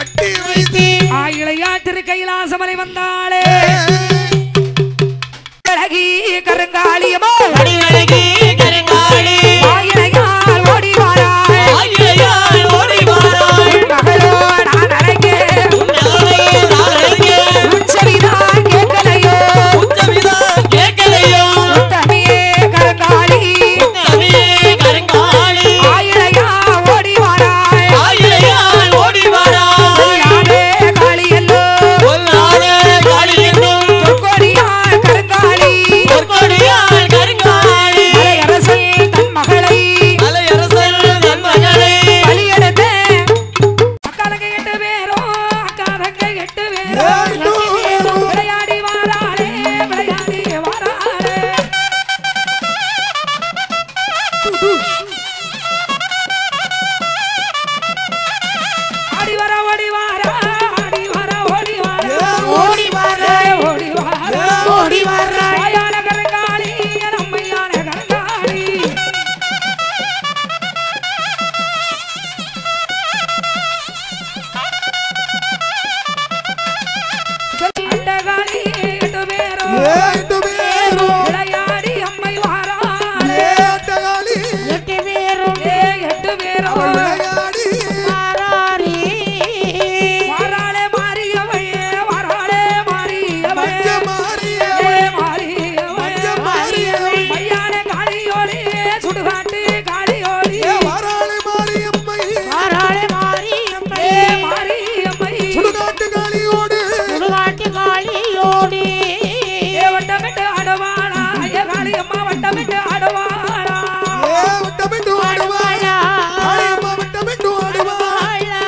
கட்டி வைத்து இளையாற்று கைலாசமலை வந்தாளே அழகி கருங்காளியமோ அடியழகி கருங்காளி ஆயிரையால் ஓடி வாராள் ஆயிரையால் ஓடி வாராள் மகளோ நான் அழைக்கேன் உச்சவிதான் கேட்கலையோ உத்தமியே கருங்காளி ஆயிரையா ஓடி வாராள் யாரே காளி எல்லோ பொற்கொடியாள் கருங்காளி அலையரசல் தன் மகளை பலியெடுத்து அக்காரங்க 8 பேரும் அக்காரங்க 8 பேரும் விளையாடி வாராளே விளையாடி வாராளே ஆடி வரா ஓடி வாரா ஆடி வரா ஓடி வாரா ஓடி வாரா ஓடி வாரா ஓடி வாரா ஆயான கருங்காளி நம்மையான கருங்காளி அண்டகாளி 8 பேரும் விளையாடி அம்மை வாராளே 8 பேரும் விளையாடி வாராளே மாரியவள் வாராளே மாரியவள் மாரியவள் மையான காளியோடி சுடுகாட்டு காளியோடி வாராளி மாரியம்மை மாரியம்மை சுடுகாட்டு காளியோடு வட்டமிட்டு ஆடுவாளா காளியம்மா வட்டமிட்டு ஆடுவாளா வட்டமிட்டு ஆடுவாளா காளியம்மா வட்டமிட்டு ஆடுவாளா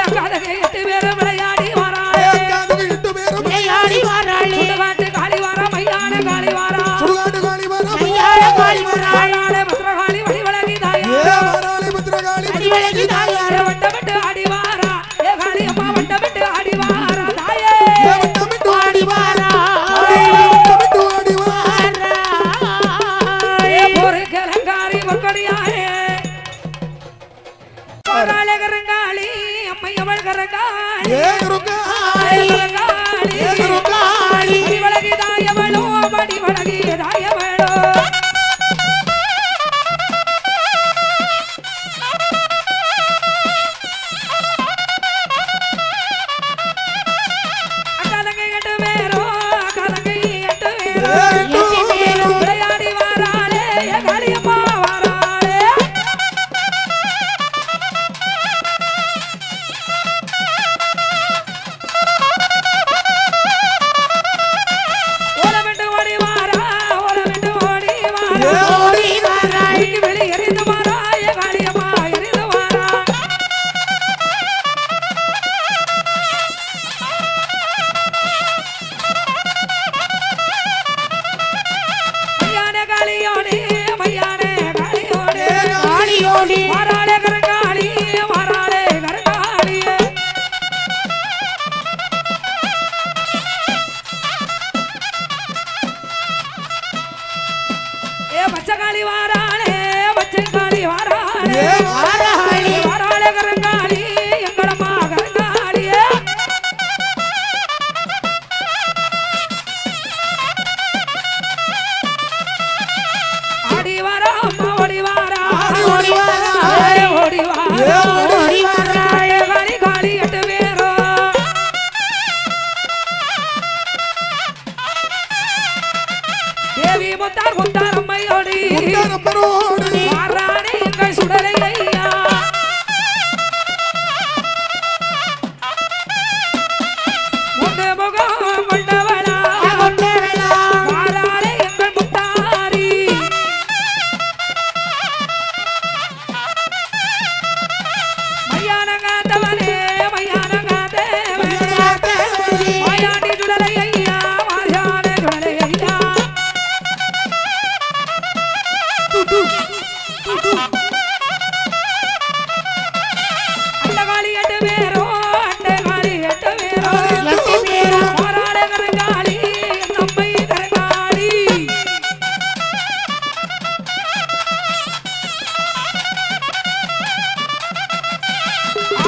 அக்காதக 8 பேரும் விளையாடி வாராளே அக்காதக 8 பேரும் சுடுகாட்டு காளி வாரா மையான காளி வாரா சுடுகாட்டு காளி வாரா வாராளே பத்ரகாளி வடிவழகி தாயா வாராளி பத்ரகாளி வட்டமிட்டு ஆடி வாரா காளியம்மா வட்டமிட்டு ஆடி வாரா தாயே வட்டமிட்டு வட்டமிட்டு ஆடிவாரா ஒரு கலங்காரி பொற்கொடியாயே வாராளே கருங்காளி அம்மை அவள் கருங்காளி கருங்காளி வடிவழகி தாயவளோ வடிவழகி தாயவளோ அக்காதங்க 8 பேரும் அக்காதங்க 8 பேரும் விளையாடி வாராளே காளியம்மா வாராளே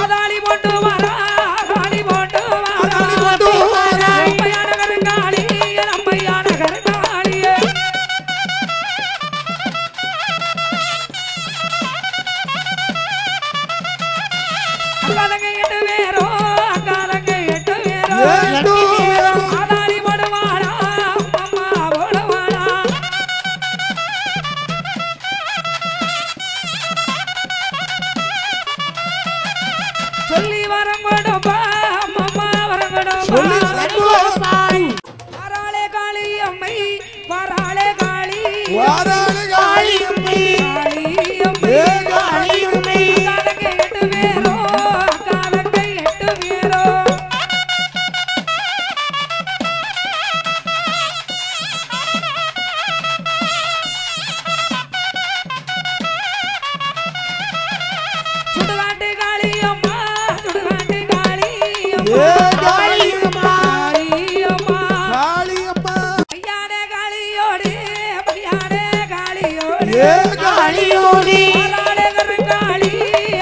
ஆதாளி போட்டு வரா ஆதாளி போட்டு வரா ஆதாளி போட்டு வரா. அம்மையான கருங்காளி என் அம்மையான கருங்காளியே அக்காலங்க 8 பேரோ அக்காலங்க 8 பேரோ எட்டு பேரும். ஆதாளி போடுவாளா அம்மா போடுவாளா சொல்லி வரம் கொடுப்பா அம்மா வரம் சொல்லி கொடுப்பா வரட்டும். வாராளே காளி அம்மை வாராளே காளி வாராளே காளி அம்மை. காளி அம்மை ஏ காளி அம்மை. அக்காலங்க 8 பேரோ அக்காலங்க 8 பேரோ சுடுகாட்டு காளி அம்மா சுடுகாட்டு காளி ஏ அம்மா காளி அம்மா. காளி அம்மா காளி அம்மா. பையானே காளியோடு பையானே காளியோடு ஏ காளியோடி. வாராளே கருங்காளி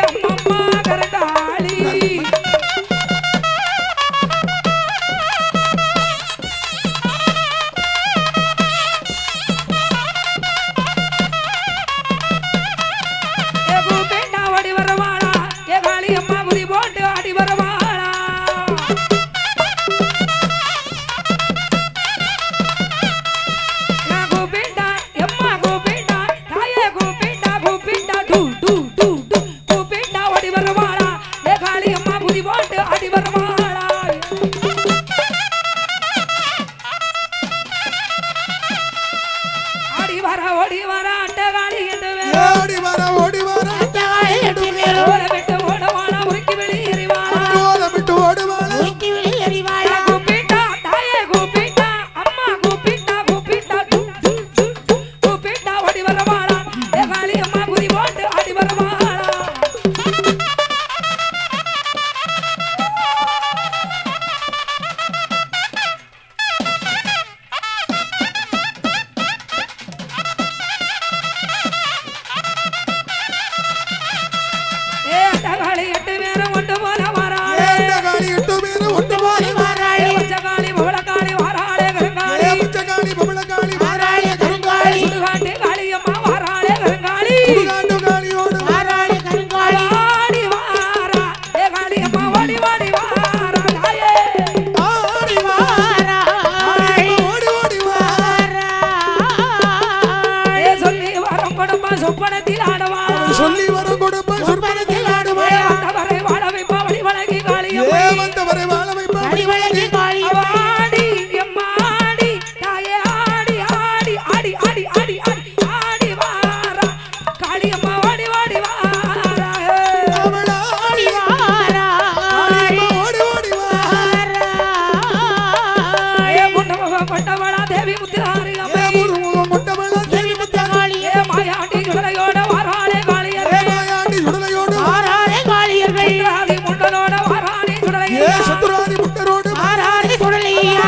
அம்மம்மா கருங்காளி ஏ கூப்பிட்டா ஓடி வருவாளா ஏ காளி அம்மா குதி போட்டு ஆடி வருவாளா நான் கூப்பிட்டா எம்மா கூப்பிட்டா தாயே கூப்பிட்டா கூப்பிட்டா டு டு டு டு கூப்பிட்டா ஓடி வருவாளா ஏ காளி அம்மா குதி போட்டு ஆடி வருவாளா ஆடி வர ஓடி வர அட்ட காளி என்று ஏ ஓடி வர ஓடி வர. ஓட விட்டு ஓடவாளா உருக்கி வெளியேறிவாளா ஓட விட்டு ஓடுவாள. கூப்பிட்டா தாயே கூப்பிட்டா அம்மா கூப்பிட்டா கூப்பிட்டா டு டு டு டு கூப்பிட்டா ஓடி வருவாளா ஏ காளி அம்மா குதி போட்டு ஆடி வருவாளா ஏ அட்டகாளி 8 பேரும் ஒன்று போல ஏ வராளே இந்த காளி எட்டு பேரும் ஒட்டு போல ஏ பச்சைக்காளி பவளக்காளி வாராளே ஏ கருங்காளி புச்சகாளி பவளகாளி வாராளே கருங்காளி. சுடுகாட்டு காளி அம்மா வாராளே கருங்காளி சுடுகாட்டு காளியோடு. ஆடி வாரா ஏ காளி அம்மா ஓடி ஓடி வாரா தாயே ஆடி வாரா. ஆடி ஓடி ஓடி வாரா. ஏ சொல்லி வரம் கொடுப்பா சொப்பனத்தில் ஆடவா சொல்லி வரும் கொடுப்ப சொற்பனத்தில் ஏ ஆடுவாள். ஆண்டவரை வாழ வைப்பா வழி வழங்கி காளி ஏ அம்மை வந்தவரை வாழ வைப்ப ஆடி எம்மா ஆடி தாயே ஆடி ஆடி ஆடி ஆடி ஆடி ஆடி ஆடி வாரா காளி அம்மா ஓடி ஓடி வாரா அவள் ஆடி வாரா. ஆடி ஓடி ஓடி வாரா. ஏ முண்டமுகம் கொண்டவளா தேவி முத்திராரி ஏ அம்மை முருகன் கொண்டவள் தேவி முத்தகாளி. ஏ மாயாண்டி சுடலையோட வாராளே ஏ காளியர்கள் மாயாண்டி சுடலையோடு. முத்திராதி முண்டனோட வாராளே ஏ சுடலையா சத்துராதி முட்டரோடு.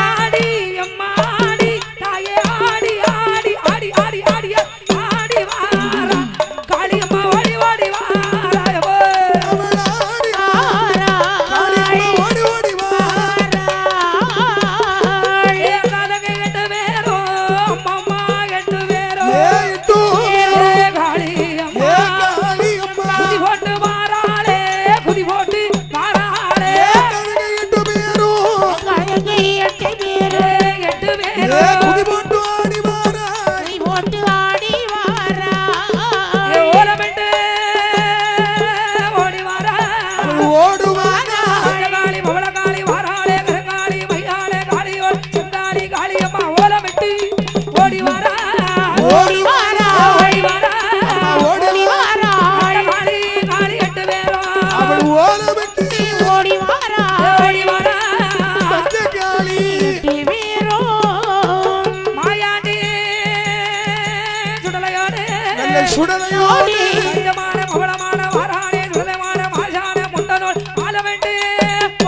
ஆடி எம்மா ஆடி தாயே ஆடி ஆடி ஆடி ஆடி ஆடி ஆடி வாரா காளி அம்மா ஓடி ஓடி வாரா அவள் ஆடி வாரா. காளி அம்மா ஓடி ஓடி வாரா. ஏ காலங்க 8 பேரோ அம்மம்மா 8 பேரோ ஏ இட்டு. ஏ காளி ஏ அம்மா காளி அம்மா. குதி போட்டு வாராளே குதி போட்டு வாராளே ஏ கனக எட்டு பேரும். ஏ 8 ஏ பேரோ குதி போட்டு ஆடி வாரா. ஏ ஓலமிட்டு ஓடி வாரா அவள் ஓடுவானா. காளி பவளகாளி வாராளே கருங்காளி மையாளே காளியோ செங்காளி காளி அம்மா ஓலமிட்டு ஓடி வாரா ஓடி வாரா. ஓடி வாரா ஓடி வாரா. காளி காளி 8 பேரோ அவள் ஓலமிட்டு ஓடி வாரா பச்சை காளி. மாயாண்டி சுடலையோடு நல்ல சுடலையோடு. கடிதமான பவளமான வாராளே சுடலைமான மாசான முண்டனோள் ஆலமெண்டு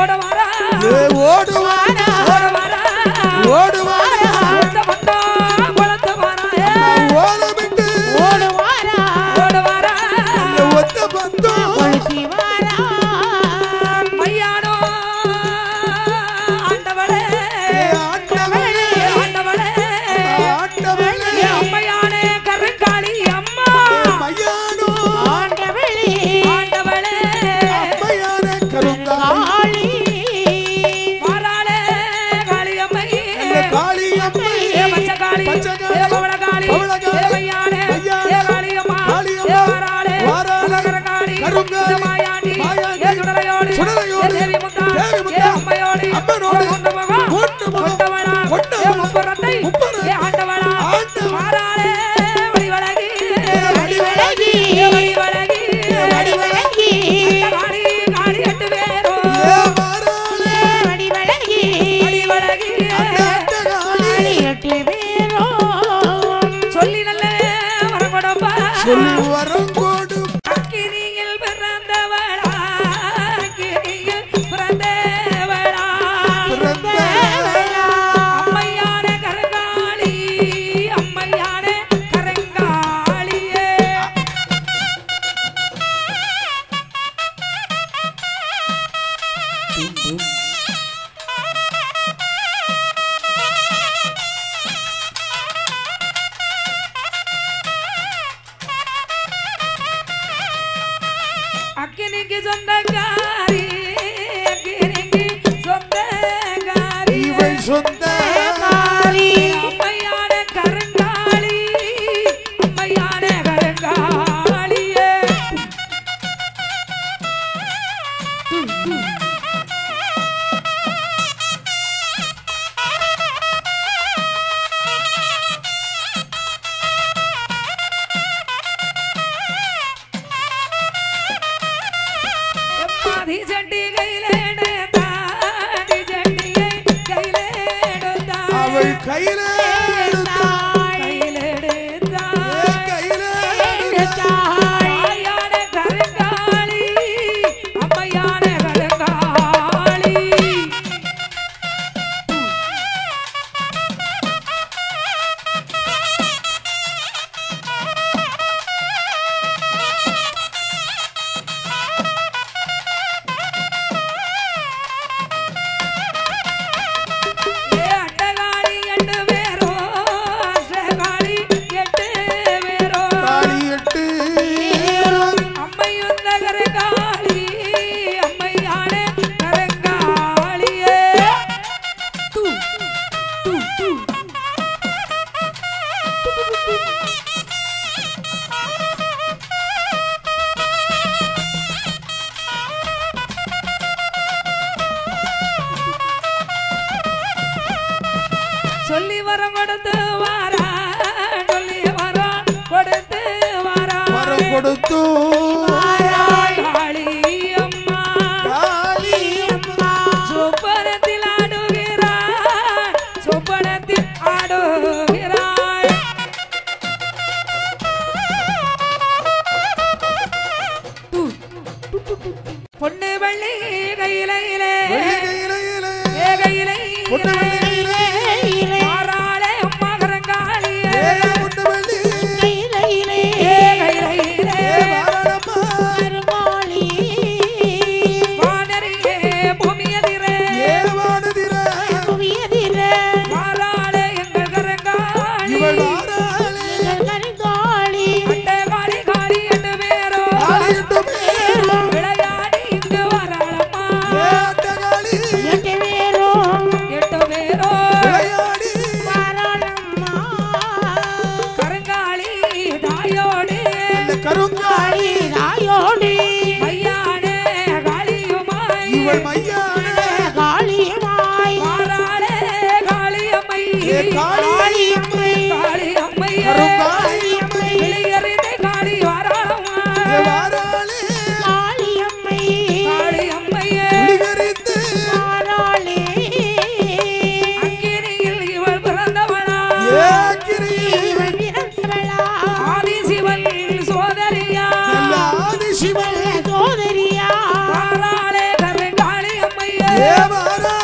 ஓட வாரா ஏ ஓடுவானா. ஓட வாரா ஓடுவானா. கொண்ட கொண்டா கொளத்து வாரா ஓலமிட்டு ஓட வாரா நல்ல ஒத்த பந்தம். இந்த மாயாண்டி ஏ சுடலையோடு ஏ தேவி முத்தா ஏ அம்மையோடு கொண்டவளா ஏ முப்புறத்தை ஏ ஆண்டவளா மாறாளே வடிவழகி வடிவழகி வடிவழகி வடிவழகி காளி காளி எட்டு பேரோ மாறாளே வடிவழகி வடிவழகி காளி எட்டு பேரோ சொல்லி நல்ல வரங்கொடப்பா சொல்லி வரங்கோடு அக்கினியில் பிறந்தவளா அக்கினியில் பிறந்தவளா அம்மையான கரங்காளி அம்மையான கரங்காளியே அக்கினிக்கு சொந்தக்காரி அக்கினிக்கு சொந்தக்காரி இவள் சொந்த அம்மையான கரங்காளி அம்மையான கரங்காளியே எம்மாதி சட்டி கையிலேடு தாடி சட்டியை கையிலேடு அவள் கையில கையிலேடு கையில தாயான கரங்காளி அம்மையான கரங்காளி ஏ அட்டகாளி எட்டு பேரோ அஷ்டகாளி எட்டு பேரோ காளி எட்டு அம்மையுந்த கரங்காளி அம்மையான கரங்காளியே சொல்லி வரம் கொடுத்து வாரா சொல்லி வரம் கொடுத்து வாரா வரம் கொடுத்து காளி அம்மா காளி சொப்பனத்தில் ஆடுகிறாள் சொப்பனத்தில் ஆடுகிறாள் பொண்ணு வள்ளி கையிலே கையில கையிலே பொண்ணு வெள்ளியிலே மாறாளே அம்மா கரங்காளியே பொண்ணு வெள்ளி கையிலே கையிலே வாரம்மா வானரியே பூமியதிரே வானதிர புவியதிர மாறாளே எங்கள் கரங்காளி இவள் வாராளே கரிகாளி அண்டை காளி காளி எட்டு பேரோ காளி எட்டு பேரோ விளையாடி இங்கு வராளம்மா காளி எட்டு பேரோ எட்டு பேரோ விளையாடி வாராளம்மா கரங்காளி தாயோடு இந்த கருங்காளி தாயோடி மையானே காளியுமாய் இவள் மையான காளியமாய் மாறாளே காளியம்மை காளியம்மை காளியம்மை கருங்காளியம்மை வெளியறிந்த காளி வராளம்மா வாராளே காளியம்மை காளியம்மையே புலிகரித்து வாராளே அக்கினியில் இவள் பிறந்தவளா ஏக்கிரியில் இவள் பிறந்தவளா ஆதிசிவன் சோதரியா நல்ல ஆதிசிவன் சோதரியா மாறாளே கரங்காளியம்மையே வாராளே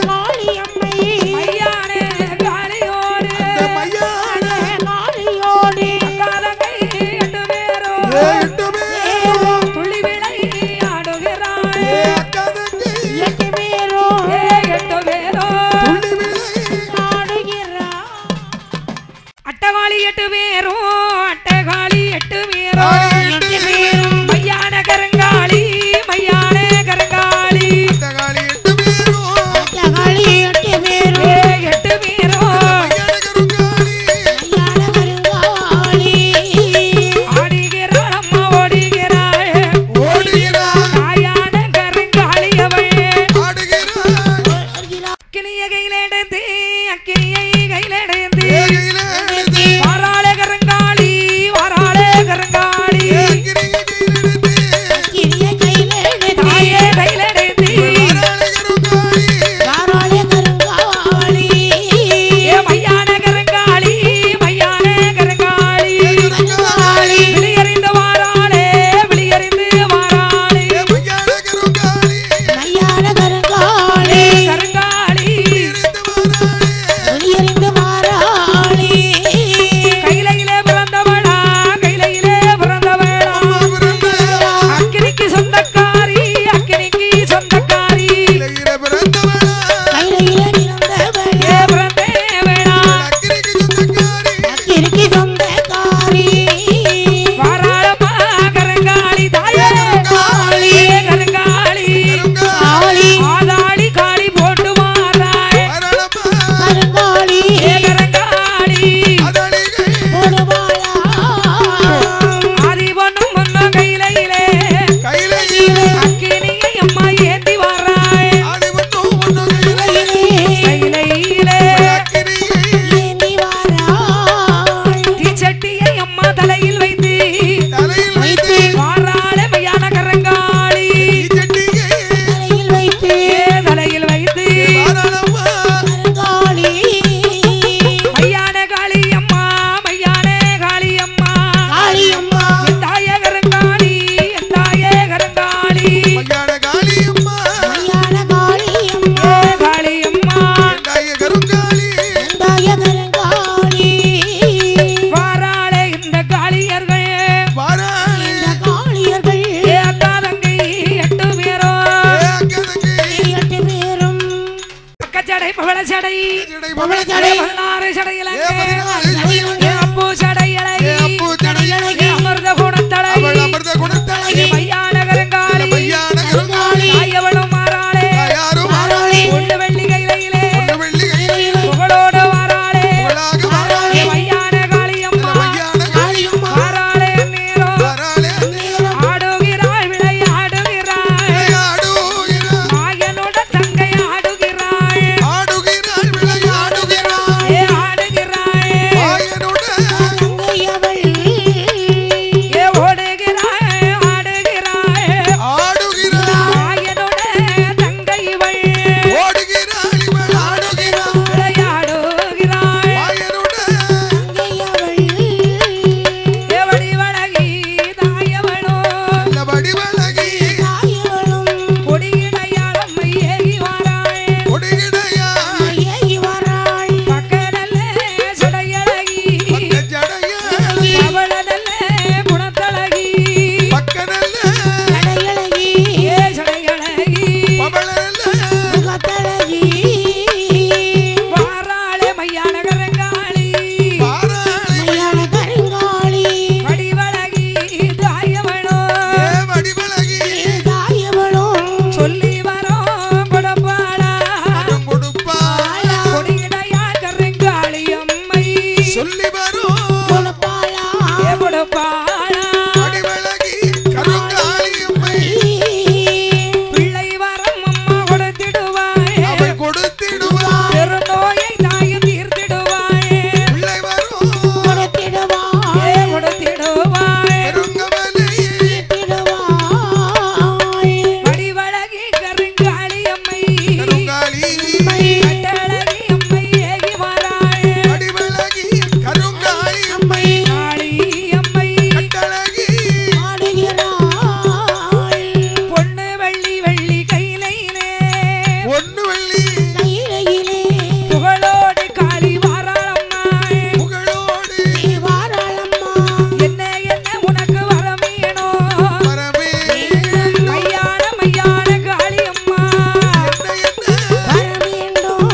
காளியம்மை மையானே காளியோடு இந்த சடை ஜடை பவள ஜடை 16 சடையிலங்க ஜடையிலங்க அப்பு சடையலை அப்பு ஜடையலை அமிர்த குணத்தலை அவள் அமிர்த குணத்தலை மையான கருங்காலி மையான கருங்காலி தாயவளும் மாறாளே யாரும் மாறாளே ஒண்ணு வெள்ளி கையிலே ஒண்ணு வெள்ளி கையிலே புகழோடு மாறாளே புகழாக மாறாளே மையான காளியம்மா மையான காளியம்மா மாறாளே நேரோ மாறாளே நேரம் ஆடுகிறாள் விளையாடுகிறாள் விளையாடுகிறாள் மாயனோட தங்கை ஆடுகிறாள் ஆடுகிறாள் விளையாடுகிறாள் ஏ ஆடுகிறாள் மாயனோட தங்கையவள் ஏ ஓடுகிறாள் ஆடுகிறாள் ஆடுகிறாள் மாயனோட தங்கை இவள் ஓடுகிறாள் இவள் ஆடுகிறாள் விளையாடுகிறாள் மாயனோட தங்கையவள் ஏ வடிவழகி தாயவளோ நல்ல வடிவழகி தாயவளும் கொடியிடையாளம்மை ஏகி வாராள் கொடியிடையா ஏகி வராள் பக்கனல்ல சடையழகி பக்க ஜடையலி அவளதல்ல குணத்தழகி பக்கனல்ல ஜடையழகி ஏ சடையழகி பவளல்ல முகத்தழகி வாராளே மையான கரங்காளி மாறாளி மையான கருங்காளி வடிவழகி தாயவளோ ஏ வடிவழகி தாயவளும் சொல்லி வரோம் கொடுப்பாளா அடம் கொடுப்பாளா கொடியிடையா கரங்காளி அம்மை சொல்லி வரும் கொடுப்பாளா ஏ கொடுப்பாளா வடிவழகி கருங்காளி அம்மை பிள்ளை வரம் அம்மா கொடுத்திடுவாய் அவள் கொடுத்திடுவாள் பெருநோயை தாயும் தீர்த்திடுவாய் பிள்ளை வரும் கொடுத்திடுவாள் ஏ கொடுத்திடுவாய் பெருங்கமலை கொடுத்திடுவாள் வடிவழகி கருங்காளி அம்மை கருங்காளி கட்டழகி அம்மை ஏகி வாராள் வடிவழகி கருங்காளி அம்மை காளி அம்மை கட்டழகி ஆடுகிறாள் பொண்ணு வெள்ளி வெள்ளி கையிலே ஒண்ணு வெள்ளி கையிலே புகழோடு காளி வாராளம்மா புகழோடு வாராளம்மா என்ன என்ன உனக்கு வரம் வேணும் வரவே மையான மையான காளி அம்மா என்ன வர வேண்டும்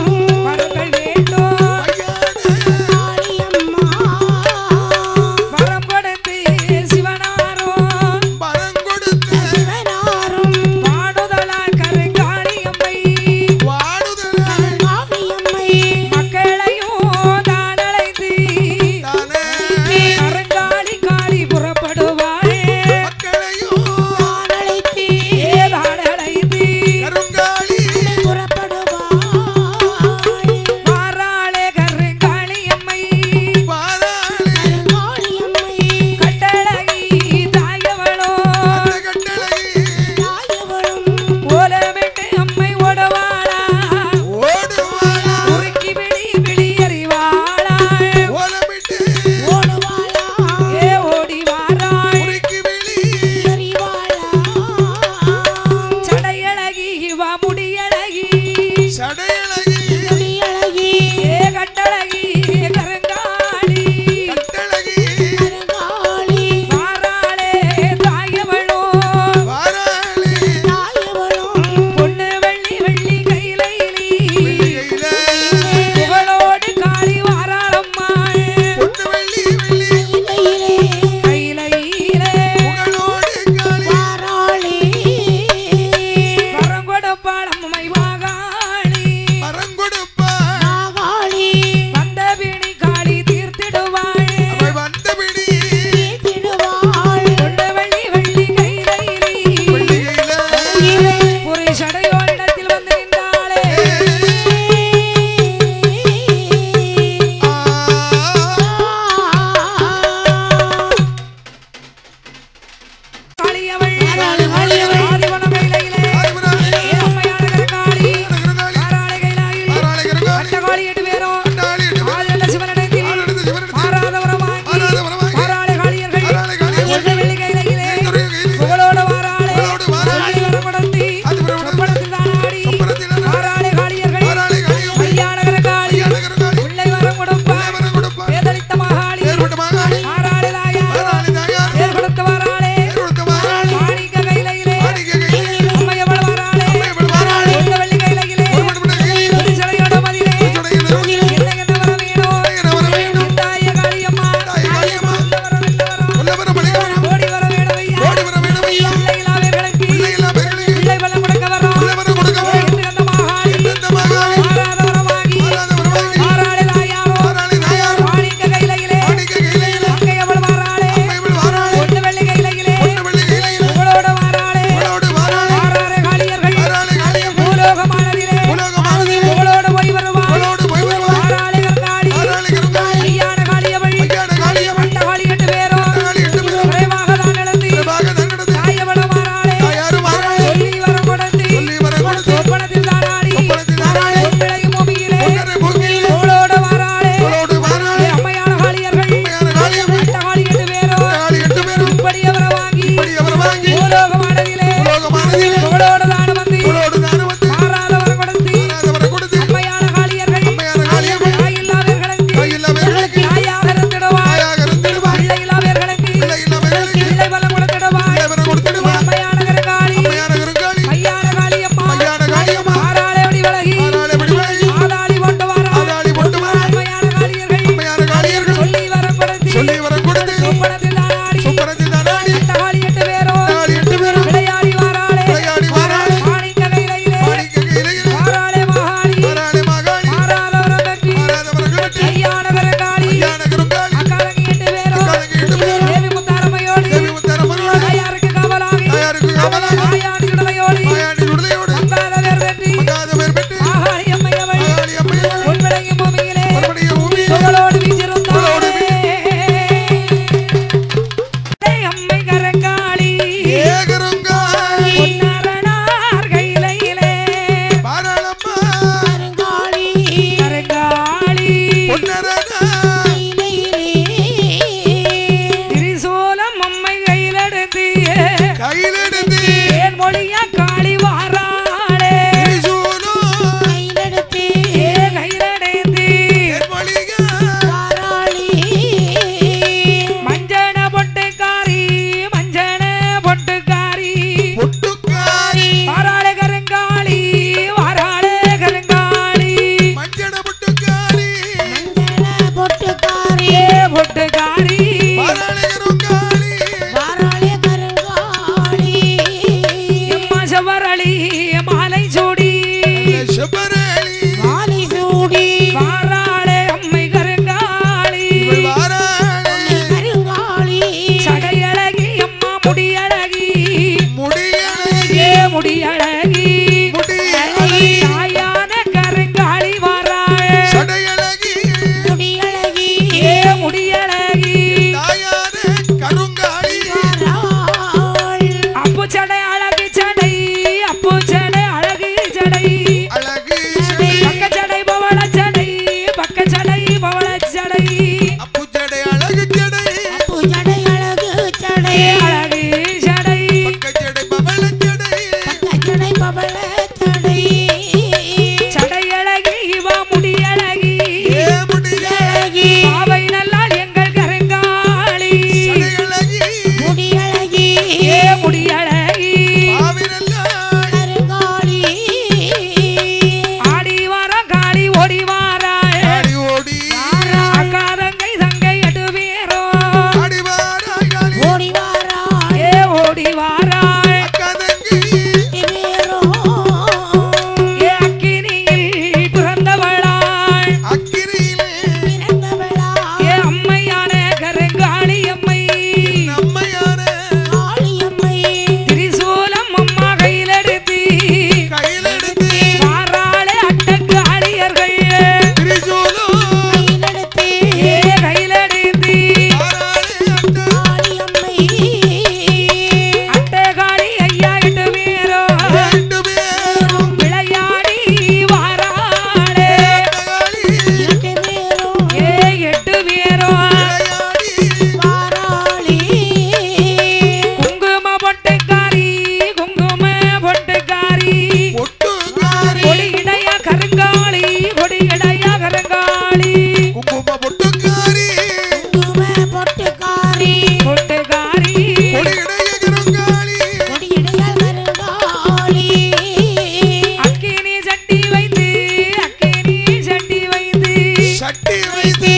கட்டி வைத்து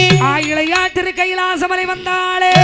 இளையாத்திரு கைலாசமலை வந்தாளே